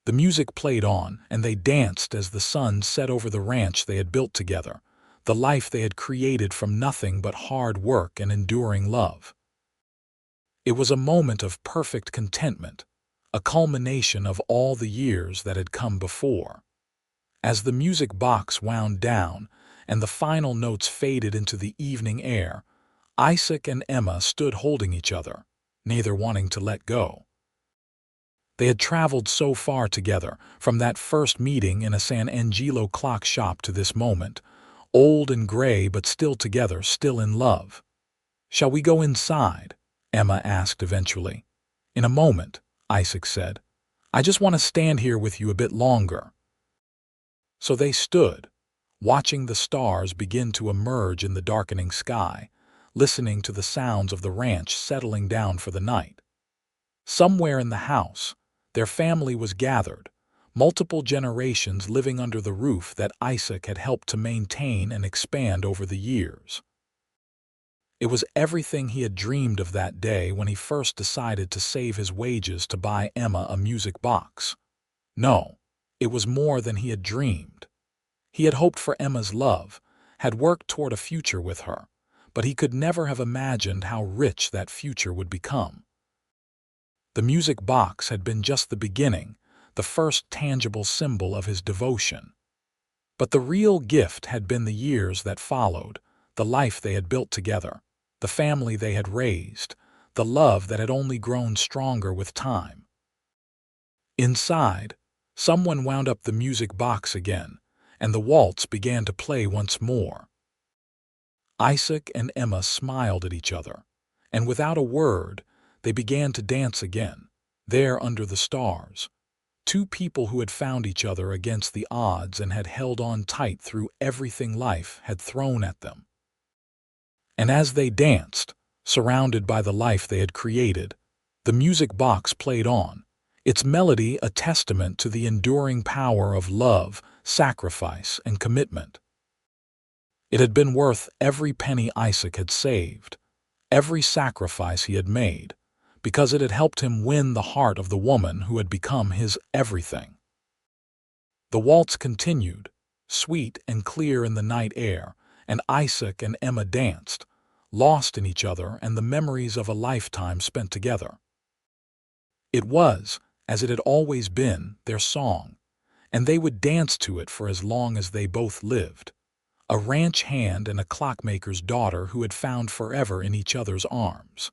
The music played on, and they danced as the sun set over the ranch they had built together, the life they had created from nothing but hard work and enduring love. It was a moment of perfect contentment, a culmination of all the years that had come before. As the music box wound down and the final notes faded into the evening air, Isaac and Emma stood holding each other, neither wanting to let go. They had traveled so far together, from that first meeting in a San Angelo clock shop to this moment, old and gray but still together, still in love. "Shall we go inside?" Emma asked eventually. "In a moment," Isaac said. "I just want to stand here with you a bit longer." So they stood, watching the stars begin to emerge in the darkening sky, listening to the sounds of the ranch settling down for the night. Somewhere in the house, their family was gathered, multiple generations living under the roof that Isaac had helped to maintain and expand over the years. It was everything he had dreamed of that day when he first decided to save his wages to buy Emma a music box. No, it was more than he had dreamed. He had hoped for Emma's love, had worked toward a future with her, but he could never have imagined how rich that future would become. The music box had been just the beginning, the first tangible symbol of his devotion. But the real gift had been the years that followed, the life they had built together, the family they had raised, the love that had only grown stronger with time. Inside, someone wound up the music box again, and the waltz began to play once more. Isaac and Emma smiled at each other, and without a word, they began to dance again, there under the stars. Two people who had found each other against the odds and had held on tight through everything life had thrown at them. And as they danced, surrounded by the life they had created, the music box played on, its melody a testament to the enduring power of love, sacrifice, and commitment. It had been worth every penny Isaac had saved, every sacrifice he had made, because it had helped him win the heart of the woman who had become his everything. The waltz continued, sweet and clear in the night air, and Isaac and Emma danced, lost in each other and the memories of a lifetime spent together. It was, as it had always been, their song, and they would dance to it for as long as they both lived. A ranch hand and a clockmaker's daughter who had found forever in each other's arms.